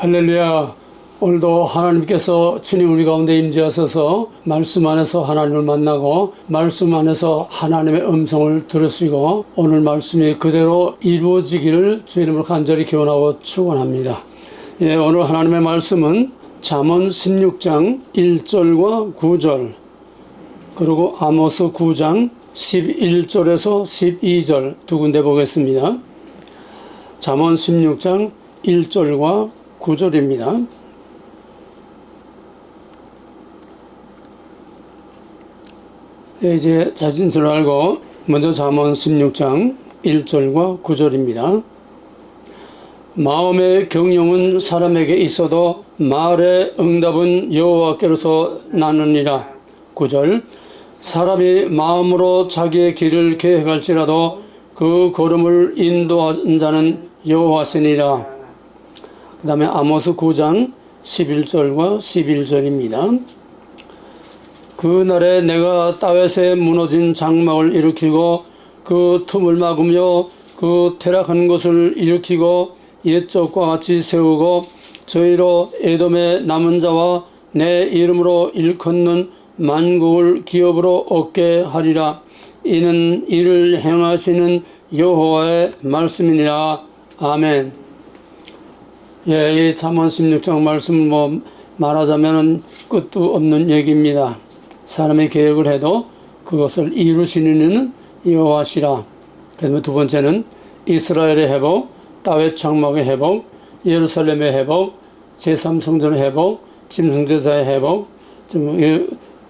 할렐루야. 오늘도 하나님께서 친히 우리 가운데 임재하셔서 말씀 안에서 하나님을 만나고 말씀 안에서 하나님의 음성을 들으시고 오늘 말씀이 그대로 이루어지기를 주의 이름으로 간절히 기원하고 축원합니다. 오늘 하나님의 말씀은 잠언 16장 1절과 9절 그리고 아모스 9장 11절에서 12절 두 군데 보겠습니다. 잠언 16장 1절과 9절입니다. 이제 자신을 알고 먼저 잠언 16장 1절과 9절입니다. 마음의 경영은 사람에게 있어도 말의 응답은 여호와께로서 나느니라. 9절 사람이 마음으로 자기의 길을 계획할지라도 그 걸음을 인도한 자는 여호와시니라. 그 다음에 아모스 9장 11절과 11절입니다. 그날에 내가 다윗에 무너진 장막을 일으키고 그 틈을 막으며 그 퇴락한 곳을 일으키고 옛적과 같이 세우고 저희로 에돔의 남은 자와 내 이름으로 일컫는 만국을 기업으로 얻게 하리라. 이는 이를 행하시는 여호와의 말씀이니라. 아멘. 이 잠언 16장 말씀 말하자면 끝도 없는 얘기입니다. 사람의 계획을 해도 그것을 이루시는 이는 여호와시라. 그다음에 두 번째는 이스라엘의 회복, 다윗 장막의 회복, 예루살렘의 회복, 제3성전의 회복, 짐승제사의 회복,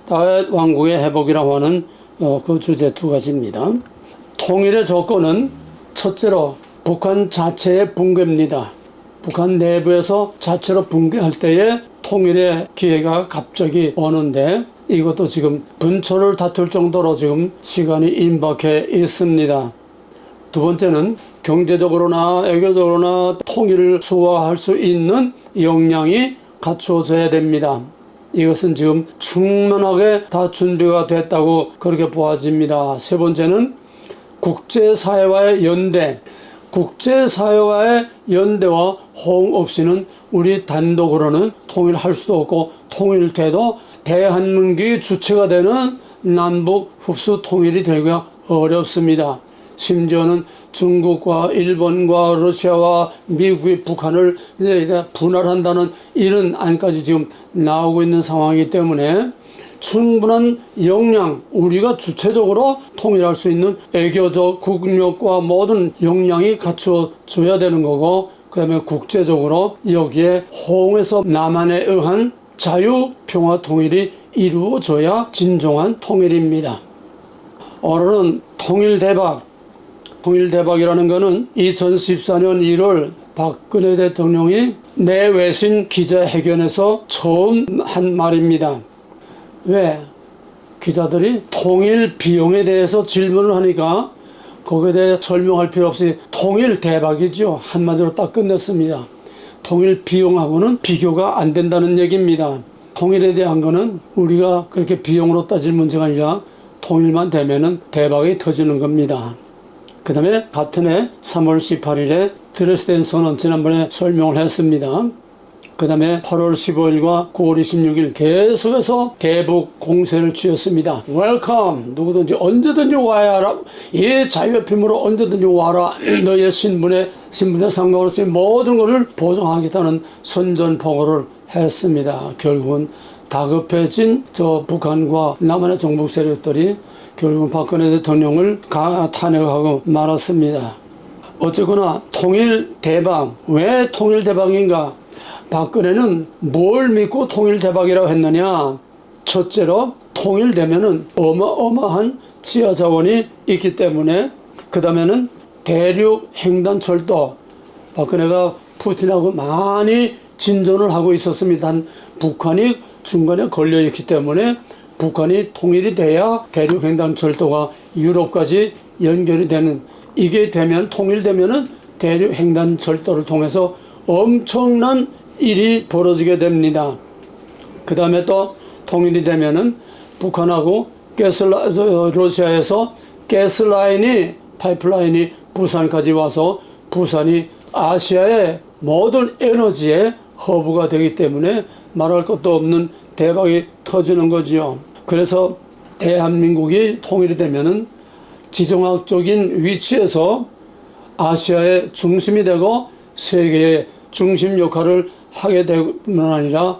다윗 왕국의 회복이라고 하는 그 주제 두 가지입니다. 통일의 조건은 첫째로 북한 자체의 붕괴입니다. 북한 내부에서 자체로 붕괴할 때에 통일의 기회가 갑자기 오는데 이것도 지금 분초를 다툴 정도로 지금 시간이 임박해 있습니다. 두 번째는 경제적으로나 외교적으로나 통일을 수호할 수 있는 역량이 갖추어져야 됩니다. 이것은 지금 충분하게 다 준비가 됐다고 그렇게 보아집니다. 세 번째는 국제사회와의 연대. 국제사회와의 연대와 호응 없이는 우리 단독으로는 통일할 수도 없고 통일돼도 대한민국이 주체가 되는 남북 흡수 통일이 되기가 어렵습니다. 심지어는 중국과 일본과 러시아와 미국이 북한을 이제 분할한다는 이런 안까지 지금 나오고 있는 상황이기 때문에 충분한 역량, 우리가 주체적으로 통일할 수 있는 외교적, 국력과 모든 역량이 갖춰져야 되는 거고, 그 다음에 국제적으로 여기에 호응해서 남한에 의한 자유, 평화, 통일이 이루어져야 진정한 통일입니다. 오늘은 통일대박. 통일대박이라는 것은 2014년 1월 박근혜 대통령이 내외신 기자회견에서 처음 한 말입니다. 왜? 기자들이 통일 비용에 대해서 질문을 하니까 거기에 대해 설명할 필요 없이 통일 대박이죠. 한마디로 딱 끝냈습니다. 통일 비용하고는 비교가 안 된다는 얘기입니다. 통일에 대한 거는 우리가 그렇게 비용으로 따질 문제가 아니라 통일만 되면은 대박이 터지는 겁니다. 그 다음에 같은 해 3월 18일에 드레스덴 선언 지난번에 설명을 했습니다. 그 다음에 8월 15일과 9월 26일 계속해서 대북 공세를 취했습니다. 웰컴! 누구든지 언제든지 와야 이 자유의 핌으로 언제든지 와라. 너의 신분에 상관없이 모든 것을 보장하겠다는 선전포고를 했습니다. 결국은 다급해진 북한과 남한의 정북 세력들이 결국은 박근혜 대통령을 탄핵하고 말았습니다. 어쨌거나 통일 대박. 왜 통일 대박인가? 박근혜는 뭘 믿고 통일 대박이라고 했느냐? 첫째로 통일되면은 어마어마한 지하 자원이 있기 때문에, 그 다음에는 대륙 횡단 철도. 박근혜가 푸틴하고 많이 진전을 하고 있었습니다. 북한이 중간에 걸려 있기 때문에 북한이 통일이 돼야 대륙 횡단 철도가 유럽까지 연결이 되는, 이게 되면 통일되면은 대륙 횡단 철도를 통해서 엄청난 일이 벌어지게 됩니다. 그 다음에 또 통일이 되면은 북한하고 러시아에서 가스라인이, 파이프라인이 부산까지 와서 부산이 아시아의 모든 에너지의 허브가 되기 때문에 말할 것도 없는 대박이 터지는 거지요. 그래서 대한민국이 통일이 되면은 지정학적인 위치에서 아시아의 중심이 되고 세계의 중심 역할을 하게 될 뿐만 아니라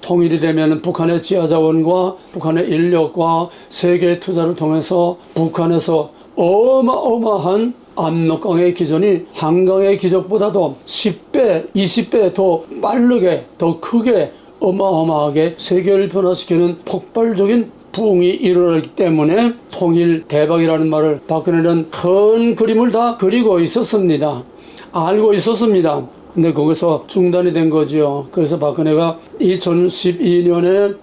통일이 되면 북한의 지하자원과 북한의 인력과 세계의 투자를 통해서 북한에서 어마어마한 압록강의 기전이 한강의 기적보다도 10배, 20배 더 빠르게, 더 크게 어마어마하게 세계를 변화시키는 폭발적인 부흥이 일어나기 때문에 통일 대박이라는 말을 박근혜는 큰 그림을 다 그리고 있었습니다. 알고 있었습니다. 근데 거기서 중단이 된 거죠. 그래서 박근혜가 2012년에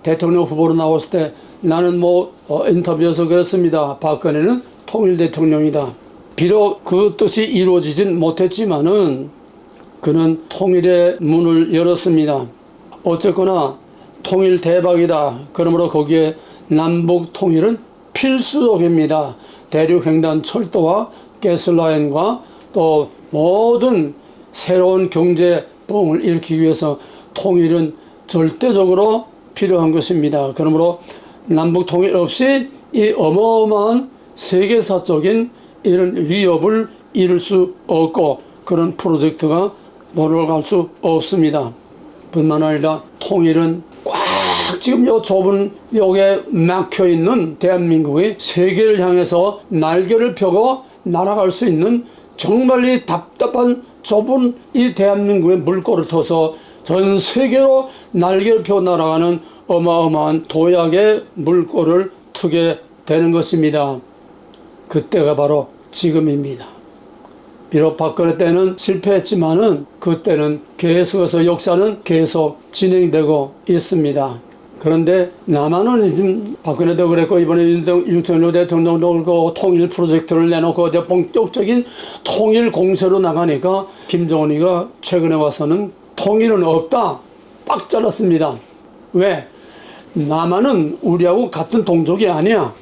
대통령 후보로 나왔을 때 나는 인터뷰에서 그랬습니다. 박근혜는 통일 대통령이다. 비록 그 뜻이 이루어지진 못했지만은 그는 통일의 문을 열었습니다. 어쨌거나 통일 대박이다. 그러므로 거기에 남북 통일은 필수적입니다. 대륙횡단 철도와 가스라인과 또 모든 새로운 경제 부흥을 일으키기 위해서 통일은 절대적으로 필요한 것입니다. 그러므로 남북 통일 없이 이 어마어마한 세계사적인 이런 위협을 이룰 수 없고 그런 프로젝트가 돌아갈 수 없습니다. 뿐만 아니라 통일은 꽉 지금 요 좁은 역에 막혀있는 대한민국이 세계를 향해서 날개를 펴고 날아갈 수 있는 정말 이 답답한 좁은 이 대한민국의 물꼬를 터서 전 세계로 날개를 펴 날아가는 어마어마한 도약의 물꼬를 트게 되는 것입니다. 그때가 바로 지금입니다. 비록 박근혜 때는 실패했지만은 그때는 계속해서 역사는 계속 진행되고 있습니다. 그런데 남한은 지금 박근혜도 그랬고 이번에 윤석열 대통령도 그렇고 통일 프로젝트를 내놓고 이제 본격적인 통일 공세로 나가니까 김정은이가 최근에 와서는 통일은 없다 빡 잘랐습니다. 왜? 남한은 우리하고 같은 동족이 아니야.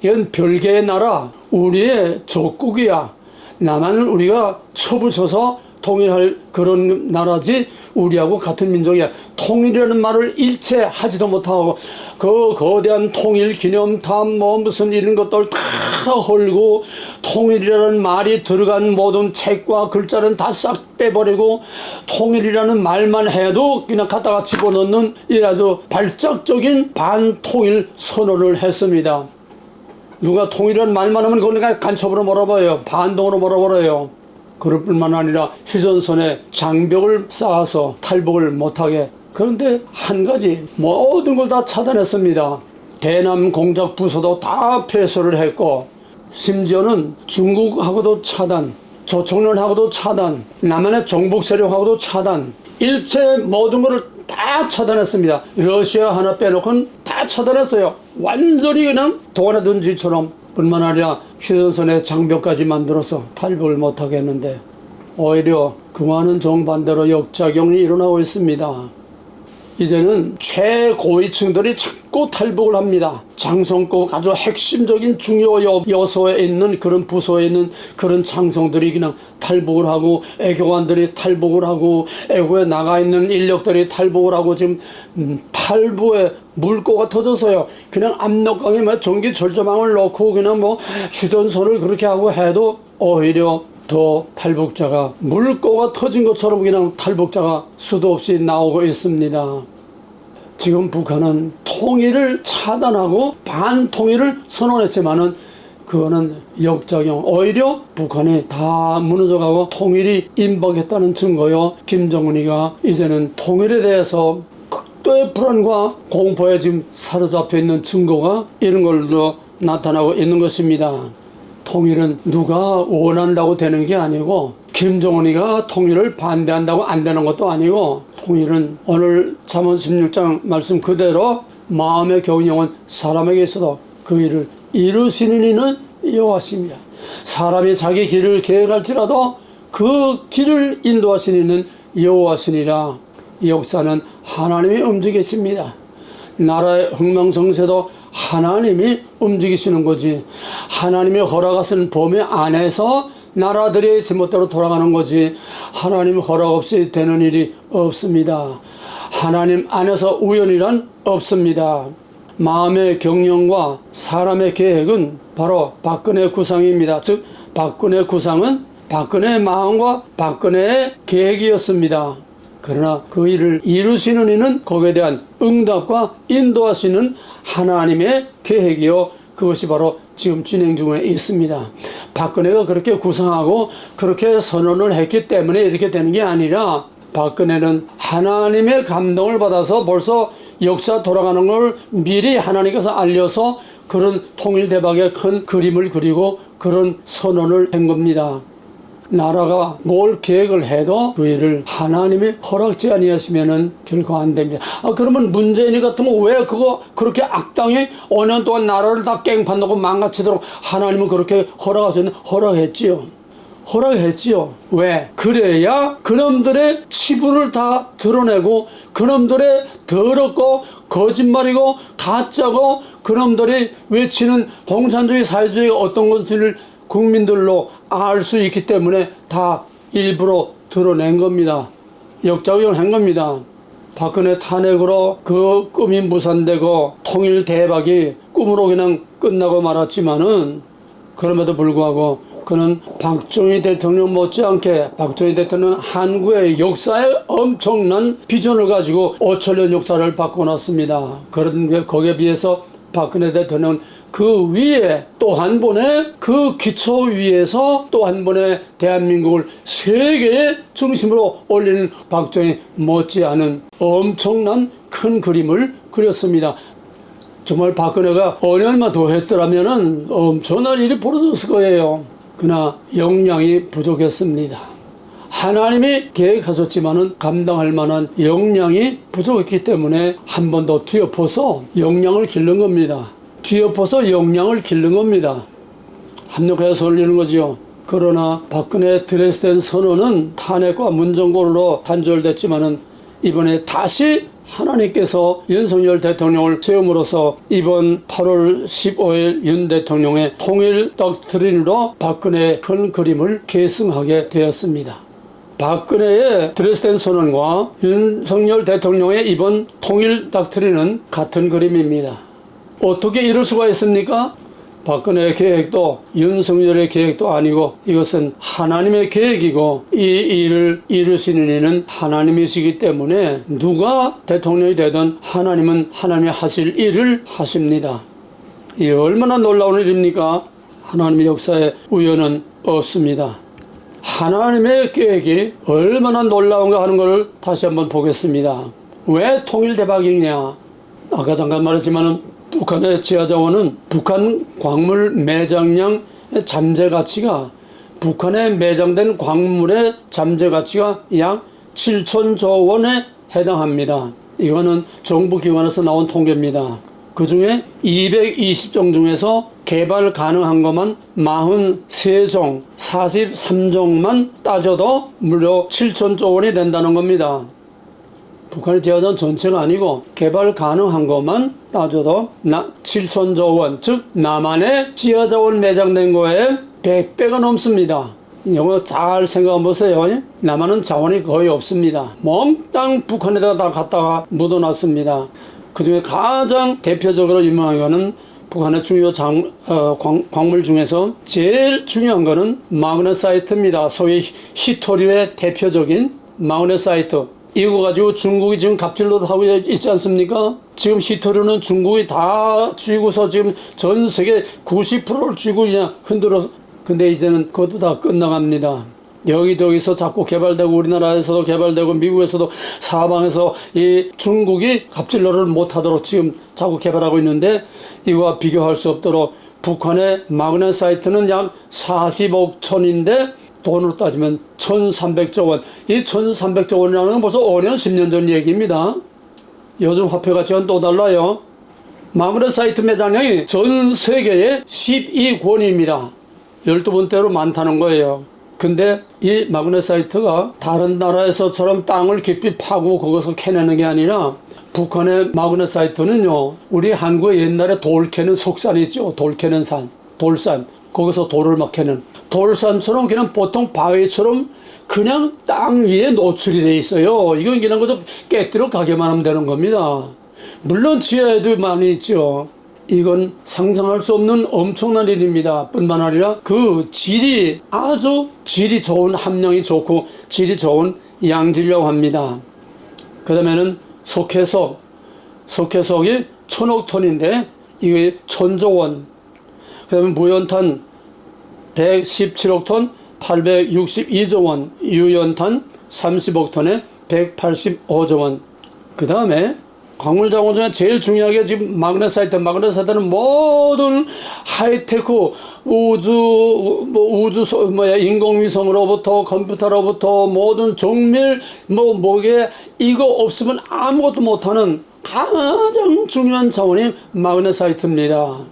이건 별개의 나라, 우리의 적국이야. 남한은 우리가 쳐부쳐서 통일할 그런 나라지 우리하고 같은 민족이야. 통일이라는 말을 일체 하지도 못하고 그 거대한 통일 기념탑 무슨 이런 것들 다 헐고 통일이라는 말이 들어간 모든 책과 글자는 다 싹 빼버리고 통일이라는 말만 해도 그냥 갖다가 집어넣는 이 아주 발작적인 반통일 선언을 했습니다. 누가 통일이라는 말만 하면 그걸 간첩으로 몰아버려요. 반동으로 몰아버려요. 그럴 뿐만 아니라 휴전선에 장벽을 쌓아서 탈북을 못하게. 그런데 한 가지 모든 걸 다 차단했습니다. 대남 공작 부서도 다 폐쇄를 했고 심지어는 중국하고도 차단, 조총련하고도 차단, 남한의 종북 세력하고도 차단, 일체 모든 것을 다 차단했습니다. 러시아 하나 빼놓고는 다 차단했어요. 완전히 그냥 도안에 쥐처럼. 뿐만 아니라 휴전선에 장벽까지 만들어서 탈북을 못하게 했는데 오히려 그와는 정반대로 역작용이 일어나고 있습니다. 이제는 최고위층들이 자꾸 탈북을 합니다. 장성급 아주 핵심적인 중요 요소에 있는 그런 부서에 있는 그런 장성들이 그냥 탈북을 하고 애교관들이 탈북을 하고 애고에 나가 있는 인력들이 탈북을 하고 지금 탈북에 물꼬가 터져서요. 그냥 압록강에 전기 절조망을 놓고 그냥 휴전선을 그렇게 하고 해도 오히려 더 탈북자가 물꼬가 터진 것처럼 그냥 탈북자가 수도 없이 나오고 있습니다. 지금 북한은 통일을 차단하고 반통일을 선언했지만은 그거는 역작용. 오히려 북한이 다 무너져가고 통일이 임박했다는 증거요. 김정은이가 이제는 통일에 대해서 극도의 불안과 공포에 지금 사로잡혀 있는 증거가 이런 걸로 나타나고 있는 것입니다. 통일은 누가 원한다고 되는 게 아니고 김정은이가 통일을 반대한다고 안 되는 것도 아니고 통일은 오늘 잠언 16장 말씀 그대로 마음의 경영은 사람에게 있어도 그 일을 이루시는 이는 여호와십니다. 사람이 자기 길을 계획할지라도 그 길을 인도하시는 이는 여호와시니라. 이 역사는 하나님이 움직이십니다. 나라의 흥망성쇠도 하나님이 움직이시는 거지. 하나님이 허락하신 범위 안에서 나라들이 제멋대로 돌아가는 거지 하나님 허락 없이 되는 일이 없습니다. 하나님 안에서 우연이란 없습니다. 마음의 경영과 사람의 계획은 바로 박근혜 구상입니다. 즉 박근혜 구상은 박근혜의 마음과 박근혜의 계획이었습니다. 그러나 그 일을 이루시는 이는 거기에 대한 응답과 인도하시는 하나님의 계획이요, 그것이 바로 지금 진행 중에 있습니다. 박근혜가 그렇게 구상하고 그렇게 선언을 했기 때문에 이렇게 되는 게 아니라, 박근혜는 하나님의 감동을 받아서 벌써 역사 돌아가는 걸 미리 하나님께서 알려서 그런 통일대박의 큰 그림을 그리고 그런 선언을 한 겁니다. 나라가 뭘 계획을 해도 그 일을 하나님이 허락지 아니하시면은 결코 안 됩니다. 그러면 문재인이 같으면 왜 그거 그렇게 악당이 5년 동안 나라를 다 깽판놓고 망가치도록 하나님은 그렇게 허락하셨는데, 허락했지요. 왜? 그래야 그놈들의 치부를 다 드러내고 그놈들의 더럽고 거짓말이고 가짜고 그놈들이 외치는 공산주의 사회주의가 어떤 것을 국민들로 알 수 있기 때문에 다 일부러 드러낸 겁니다. 역작용을 한 겁니다. 박근혜 탄핵으로 그 꿈이 무산되고 통일 대박이 꿈으로 그냥 끝나고 말았지만은, 그럼에도 불구하고 그는 박정희 대통령 못지않게 박정희 대통령 한국의 역사에 엄청난 비전을 가지고 5천년 역사를 바꿔놨습니다. 그런데 거기에 비해서 박근혜 대통령 그 위에 또 한 번의 그 기초 위에서 또 한 번의 대한민국을 세계의 중심으로 올리는 박정희 못지않은 엄청난 큰 그림을 그렸습니다. 정말 박근혜가 5년만 더 했더라면 엄청난 일이 벌어졌을 거예요. 그러나 역량이 부족했습니다. 하나님이 계획하셨지만은 감당할 만한 역량이 부족했기 때문에 한 번 더 뒤엎어서 역량을 기른 겁니다. 뒤엎어서 역량을 기른 겁니다. 합력해서 올리는 거죠. 그러나 박근혜 드레스덴 선언은 탄핵과 문정권으로 단절됐지만은 이번에 다시 하나님께서 윤석열 대통령을 세움으로써 이번 8월 15일 윤 대통령의 통일 덕트린으로 박근혜의 큰 그림을 계승하게 되었습니다. 박근혜의 드레스덴 선언과 윤석열 대통령의 이번 통일 덕트린은 같은 그림입니다. 어떻게 이럴 수가 있습니까? 박근혜의 계획도 윤석열의 계획도 아니고 이것은 하나님의 계획이고 이 일을 이루시는 이는 하나님이시기 때문에 누가 대통령이 되든 하나님은 하나님이 하실 일을 하십니다. 이 얼마나 놀라운 일입니까? 하나님의 역사에 우연은 없습니다. 하나님의 계획이 얼마나 놀라운가 하는 것을 다시 한번 보겠습니다. 왜 통일대박이냐? 아까 잠깐 말했지만은 북한의 지하자원은 북한 광물 매장량 잠재 가치가, 북한에 매장된 광물의 잠재 가치가 약 7천조 원에 해당합니다. 이거는 정부 기관에서 나온 통계입니다. 그 중에 220종 중에서 개발 가능한 것만 43종, 43종만 따져도 무려 7천조 원이 된다는 겁니다. 북한의 지하자원 전체가 아니고 개발 가능한 것만 따져도 7천조 원, 즉 남한의 지하자원 매장된 거에 100배가 넘습니다. 이거 잘 생각해 보세요. 남한은 자원이 거의 없습니다. 몽땅 북한에다가 다 갖다가 묻어놨습니다. 그 중에 가장 대표적으로 유명한 거는 북한의 중요 광물 중에서 제일 중요한 거는 마그네사이트입니다. 소위 히토류의 대표적인 마그네사이트. 이거 가지고 중국이 지금 갑질로 하고 있지 않습니까? 지금 히토류는 중국이 다 쥐고서 지금 전 세계 90%를 쥐고 그냥 흔들어서, 근데 이제는 그것도 다 끝나갑니다. 여기저기서 자꾸 개발되고 우리나라에서도 개발되고 미국에서도 사방에서 이 중국이 갑질로를 못하도록 지금 자꾸 개발하고 있는데, 이거와 비교할 수 없도록 북한의 마그네사이트는 약 40억 톤인데 돈으로 따지면 1,300조 원. 이 1,300조 원이라는 건 벌써 5년, 10년 전 얘기입니다. 요즘 화폐 가치와는 또 달라요. 마그네사이트 매장량이 전 세계에 12권입니다. 12번째로 많다는 거예요. 근데 이 마그네사이트가 다른 나라에서처럼 땅을 깊이 파고 거기서 캐내는 게 아니라, 북한의 마그네사이트는요, 우리 한국의 옛날에 돌 캐는 석산 있죠. 돌 캐는 산, 돌산. 거기서 돌을 막 캐는 돌산처럼 그냥 보통 바위처럼 그냥 땅 위에 노출이 돼 있어요. 이건 그냥 그저 깨뜨려 가게만 하면 되는 겁니다. 물론 지하에도 많이 있죠. 이건 상상할 수 없는 엄청난 일입니다. 뿐만 아니라 그 질이 아주 질이 좋은 함량이 좋고 질이 좋은 양질이라고 합니다. 그 다음에는 석회석. 석회석이 1000억 톤인데 이게 1000조원. 그 다음에 무연탄 117억 톤 862조 원. 유연탄 30억 톤에 185조 원. 그 다음에 광물 자원 중에 제일 중요하게 지금 마그네사이트. 마그네사이트는 모든 하이테크 인공위성으로부터 컴퓨터로부터 모든 정밀 뭐게 이거 없으면 아무것도 못하는 가장 중요한 자원이 마그네사이트입니다.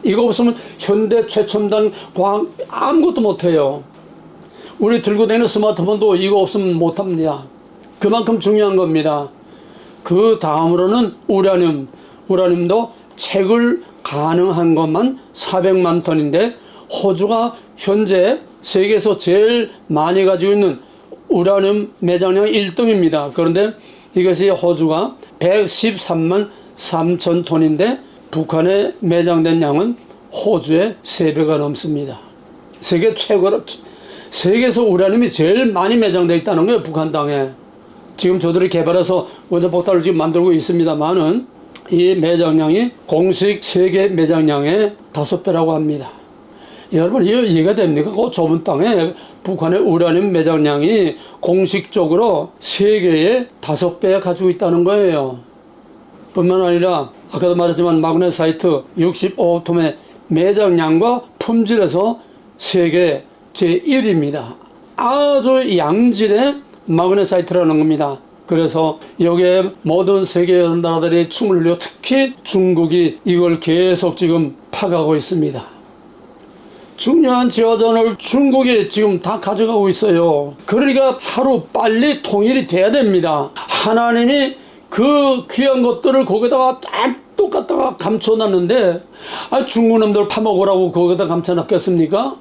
이거 없으면 현대 최첨단 과학 아무것도 못해요. 우리 들고 다니는 스마트폰도 이거 없으면 못합니다. 그만큼 중요한 겁니다. 그 다음으로는 우라늄. 우라늄도 채굴 가능한 것만 400만 톤인데 호주가 현재 세계에서 제일 많이 가지고 있는 우라늄 매장량 1등입니다. 그런데 이것이 호주가 113만 3천 톤인데 북한에 매장된 양은 호주의 3배가 넘습니다. 세계 최고로 세계에서 우라늄이 제일 많이 매장되어 있다는 거예요. 북한 땅에. 지금 저들이 개발해서 원자폭탄을 지금 만들고 있습니다만은 이 매장량이 공식 세계 매장량의 5배라고 합니다. 여러분 이거 이해가 됩니까? 그 좁은 땅에 북한의 우라늄 매장량이 공식적으로 세계의 5배에 가지고 있다는 거예요. 뿐만 아니라 아까도 말했지만 마그네사이트 65톤의 매장량과 품질에서 세계 제1위입니다. 아주 양질의 마그네사이트라는 겁니다. 그래서 여기에 모든 세계 나라들이 춤을 흘려 특히 중국이 이걸 계속 지금 파가고 있습니다. 중요한 지하자원을 중국이 지금 다 가져가고 있어요. 그러니까 하루 빨리 통일이 돼야 됩니다. 하나님이 그 귀한 것들을 거기다가 딱 똑같다가 감춰놨는데 중국 놈들 파먹으라고 거기다 감춰놨겠습니까?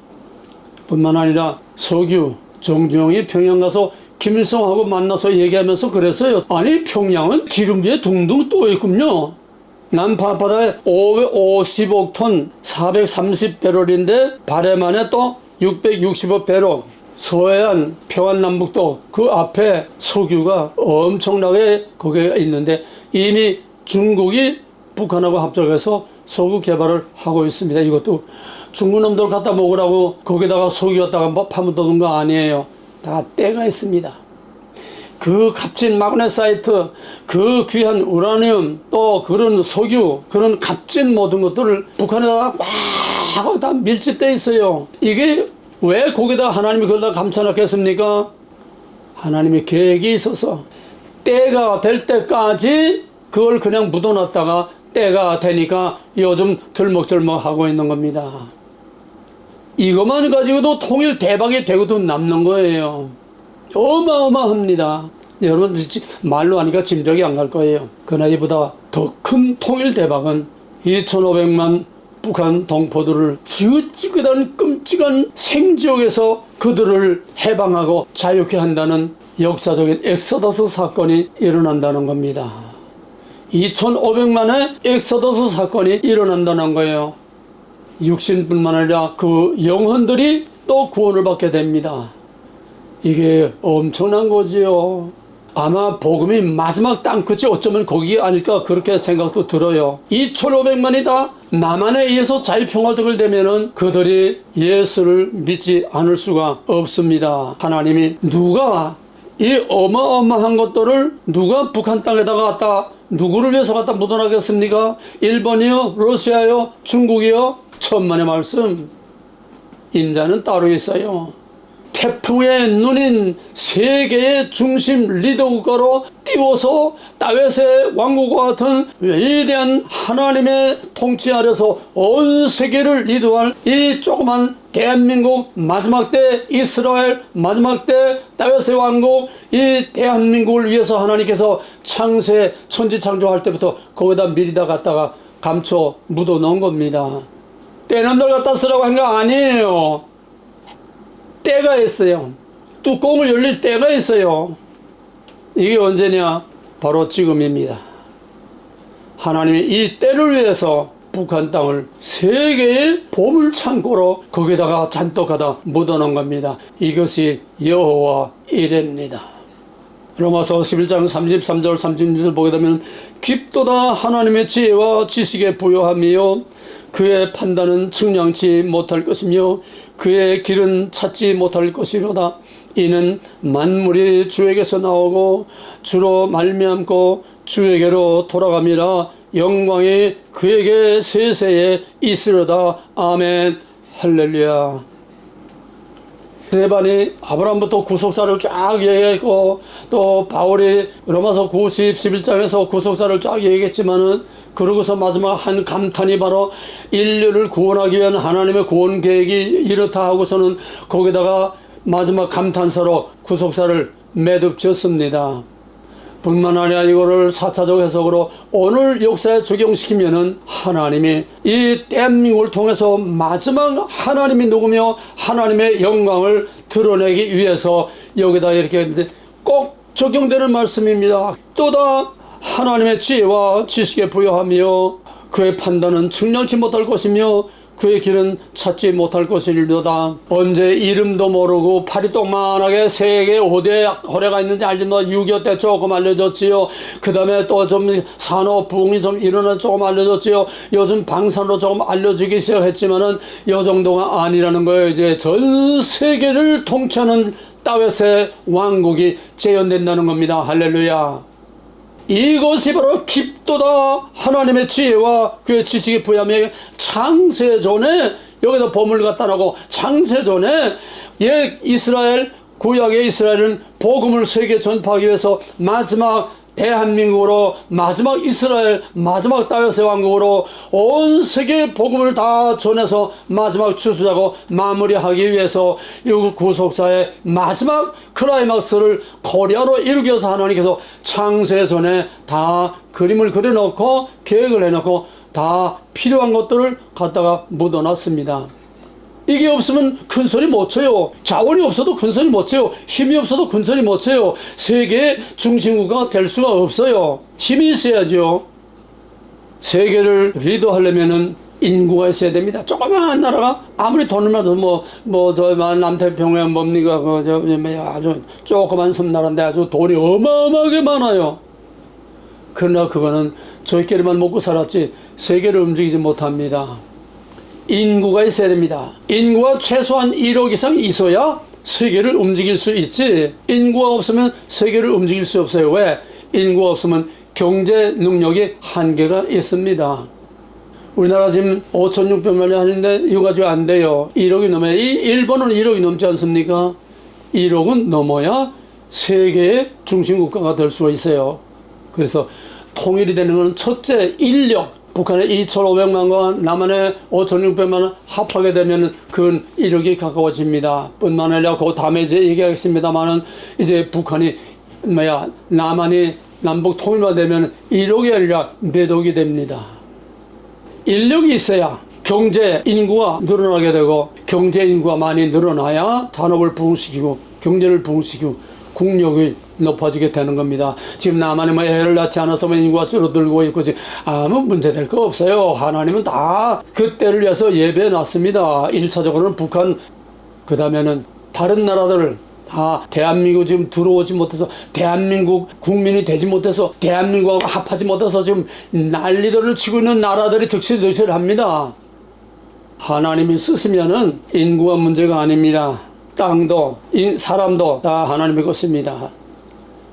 뿐만 아니라 석유 정주영이 평양 가서 김일성하고 만나서 얘기하면서 그랬어요. 아니 평양은 기름 위에 둥둥 떠 있군요. 남파 앞바다에 50억 톤 430배럴인데 바레만에 또 660억 배럴. 서해안 평안남북도 그 앞에 석유가 엄청나게 거기에 있는데 이미 중국이 북한하고 합작해서 석유 개발을 하고 있습니다. 이것도 중국 놈들 갖다 먹으라고 거기다가 석유 갖다가 파묻어둔 거 아니에요. 다 때가 있습니다. 그 값진 마그네사이트, 그 귀한 우라늄, 또 그런 석유, 그런 값진 모든 것들을 북한에다가 막 다 밀집되어 있어요. 이게 왜 거기다 하나님이 그걸 다 감춰놨겠습니까? 하나님의 계획이 있어서 때가 될 때까지 그걸 그냥 묻어놨다가 때가 되니까 요즘 들먹들먹 하고 있는 겁니다. 이것만 가지고도 통일 대박이 되고도 남는 거예요. 어마어마합니다. 여러분 말로 하니까 짐작이 안 갈 거예요. 그러나 이보다 더 큰 통일 대박은 2500만 북한 동포들을 지긋지긋한 끔찍한 생지옥에서 그들을 해방하고 자유케 한다는 역사적인 엑소더스 사건이 일어난다는 겁니다. 2500만의 엑소더스 사건이 일어난다는 거예요. 육신뿐만 아니라 그 영혼들이 또 구원을 받게 됩니다. 이게 엄청난 거지요. 아마 복음이 마지막 땅끝이 어쩌면 거기 아닐까 그렇게 생각도 들어요. 2500만이 다 나만에 의해서 자유평화를 되면은 그들이 예수를 믿지 않을 수가 없습니다. 하나님이 누가 이 어마어마한 것들을 누가 북한 땅에다가 갖다 누구를 위해서 갖다 묻어나겠습니까? 일본이요? 러시아요? 중국이요? 천만의 말씀. 임자는 따로 있어요. 태풍의 눈인 세계의 중심 리더 국가로 띄워서 다윗의 왕국과 같은 위대한 하나님의 통치 아래서 온 세계를 리더할 이 조그만 대한민국 마지막 때 이스라엘 마지막 때 다윗의 왕국 이 대한민국을 위해서 하나님께서 창세 천지 창조할 때부터 거기다 미리 다 갖다가 감춰 묻어 놓은 겁니다. 떼놈들 갖다 쓰라고 한 거 아니에요. 때가 있어요. 뚜껑을 열릴 때가 있어요. 이게 언제냐? 바로 지금입니다. 하나님이 이 때를 위해서 북한 땅을 세계의 보물창고로 거기다가 잔뜩 가다 묻어놓은 겁니다. 이것이 여호와 이레입니다. 로마서 11장 33절 36절 보게 되면 깊도다 하나님의 지혜와 지식에 부요하며 그의 판단은 측량치 못할 것이며 그의 길은 찾지 못할 것이로다. 이는 만물이 주에게서 나오고 주로 말미암고 주에게로 돌아감이라. 영광이 그에게 세세에 있으려다. 아멘. 할렐루야. 스데반이 아브라함부터 구속사를 쫙 얘기했고, 또 바울이 로마서 11장에서 구속사를 쫙 얘기했지만은, 그러고서 마지막 한 감탄이 바로 인류를 구원하기 위한 하나님의 구원 계획이 이렇다 하고서는 거기다가 마지막 감탄사로 구속사를 매듭 지었습니다. 뿐만 아니라 이거를 4차적 해석으로 오늘 역사에 적용시키면은 하나님이 이 대한민국을 통해서 마지막 하나님이 누구며 하나님의 영광을 드러내기 위해서 여기다 이렇게 꼭 적용되는 말씀입니다. 또다 하나님의 지혜와 지식에 부여하며 그의 판단은 측량치 못할 것이며 그의 길은 찾지 못할 것이리로다. 언제 이름도 모르고 팔이 똥만하게 세계 5대 호래가 있는지 알지만 6.25 때 조금 알려졌지요. 그 다음에 또 좀 산업 부흥이 좀 일어나 조금 알려졌지요. 요즘 방산으로 조금 알려지기 시작했지만은 이 정도가 아니라는 거예요. 이제 전 세계를 통치하는 다윗의 왕국이 재현된다는 겁니다. 할렐루야. 이것이 바로 깊도다 하나님의 지혜와 그의 지식이 부여하며 창세전에 여기다 보물 갖다 놓고 창세전에 옛 이스라엘 구약의 이스라엘은 복음을 세계 전파하기 위해서 마지막 대한민국으로 마지막 이스라엘 마지막 다윗의 왕국으로 온 세계의 복음을 다 전해서 마지막 추수자고 마무리하기 위해서 이 구속사의 마지막 클라이막스를 코리아로 이루기 위해서 하나님께서 창세전에 다 그림을 그려놓고 계획을 해놓고 다 필요한 것들을 갖다가 묻어놨습니다. 이게 없으면 큰 소리 못 쳐요. 자원이 없어도 큰 소리 못 쳐요. 힘이 없어도 큰 소리 못 쳐요. 세계의 중심국가 될 수가 없어요. 힘이 있어야죠. 세계를 리더하려면은 인구가 있어야 됩니다. 조그마한 나라가 아무리 돈을 많아도 남태평양 뭡니까 아주 조그만 섬나라인데 아주 돈이 어마어마하게 많아요. 그러나 그거는 저희끼리만 먹고 살았지 세계를 움직이지 못합니다. 인구가 있어야 됩니다. 인구가 최소한 1억 이상 있어야 세계를 움직일 수 있지. 인구가 없으면 세계를 움직일 수 없어요. 왜? 인구가 없으면 경제 능력이 한계가 있습니다. 우리나라 지금 5,600만 하는데 이거 가지고 안 돼요. 1억이 넘어야. 일본은 1억이 넘지 않습니까? 1억은 넘어야 세계의 중심국가가 될 수가 있어요. 그래서 통일이 되는 것은 첫째 인력. 북한의 2,500만과 남한의 5,600만을 합하게 되면 그건 1억이 가까워집니다. 뿐만 아니라 그 다음에 이제 얘기하겠습니다만은 이제 북한이 남한이 남북 통일만 되면 1억이 아니라 몇 억이 됩니다. 인력이 있어야 경제 인구가 늘어나게 되고 경제 인구가 많이 늘어나야 산업을 부흥시키고 경제를 부흥시키고 국력이 높아지게 되는 겁니다. 지금 남한이 애를 낳지 않아서 인구가 줄어들고 있고 아무 문제될 거 없어요. 하나님은 다 그때를 위해서 예배해 놨습니다. 1차적으로는 북한, 그 다음에는 다른 나라들 다 대한민국 지금 들어오지 못해서 대한민국 국민이 되지 못해서 대한민국하고 합하지 못해서 지금 난리들을 치고 있는 나라들이 득실합니다. 하나님이 쓰시면은 인구가 문제가 아닙니다. 땅도 사람도 다 하나님의 것입니다.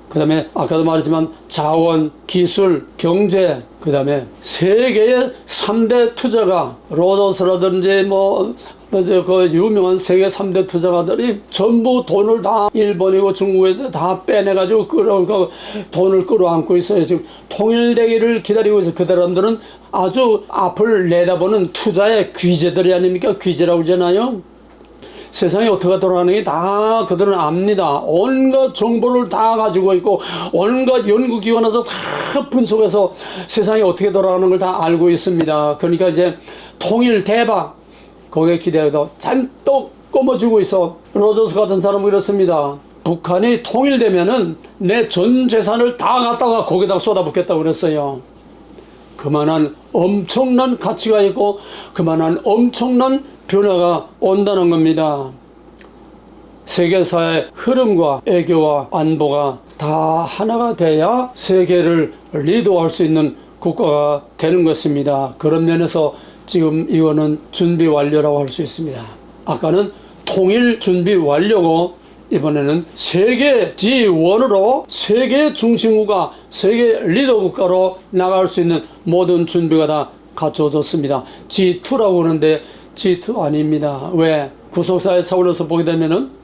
그 다음에 아까도 말했지만 자원, 기술, 경제, 그 다음에 세계의 3대 투자가 로저스라든지 그 유명한 세계 3대 투자가들이 전부 돈을 다 일본이고 중국에서 다 빼내가지고 돈을 끌어안고 있어요. 지금 통일되기를 기다리고 있어요. 그 사람들은 아주 앞을 내다보는 투자의 귀재들이 아닙니까? 귀재라고 그러잖아요. 세상이 어떻게 돌아가는지 다 그들은 압니다. 온갖 정보를 다 가지고 있고 온갖 연구기관에서 다 분석해서 세상이 어떻게 돌아가는 걸 다 알고 있습니다. 그러니까 이제 통일 대박, 거기에 기대해도 잔뜩 꼬머쥐고 있어. 로저스 같은 사람은 이렇습니다. 북한이 통일되면은 내 전 재산을 다 갖다가 거기다가 쏟아붓겠다고 그랬어요. 그만한 엄청난 가치가 있고 그만한 엄청난 변화가 온다는 겁니다. 세계사의 흐름과 애교와 안보가 다 하나가 돼야 세계를 리드할 수 있는 국가가 되는 것입니다. 그런 면에서 지금 이거는 준비 완료라고 할 수 있습니다. 아까는 통일 준비 완료고 이번에는 세계 G1으로 세계 중심국가, 세계 리더 국가로 나갈 수 있는 모든 준비가 다 갖춰졌습니다. G2라고 하는데 G2 아닙니다. 왜? 구속사회 차원에서 보게 되면은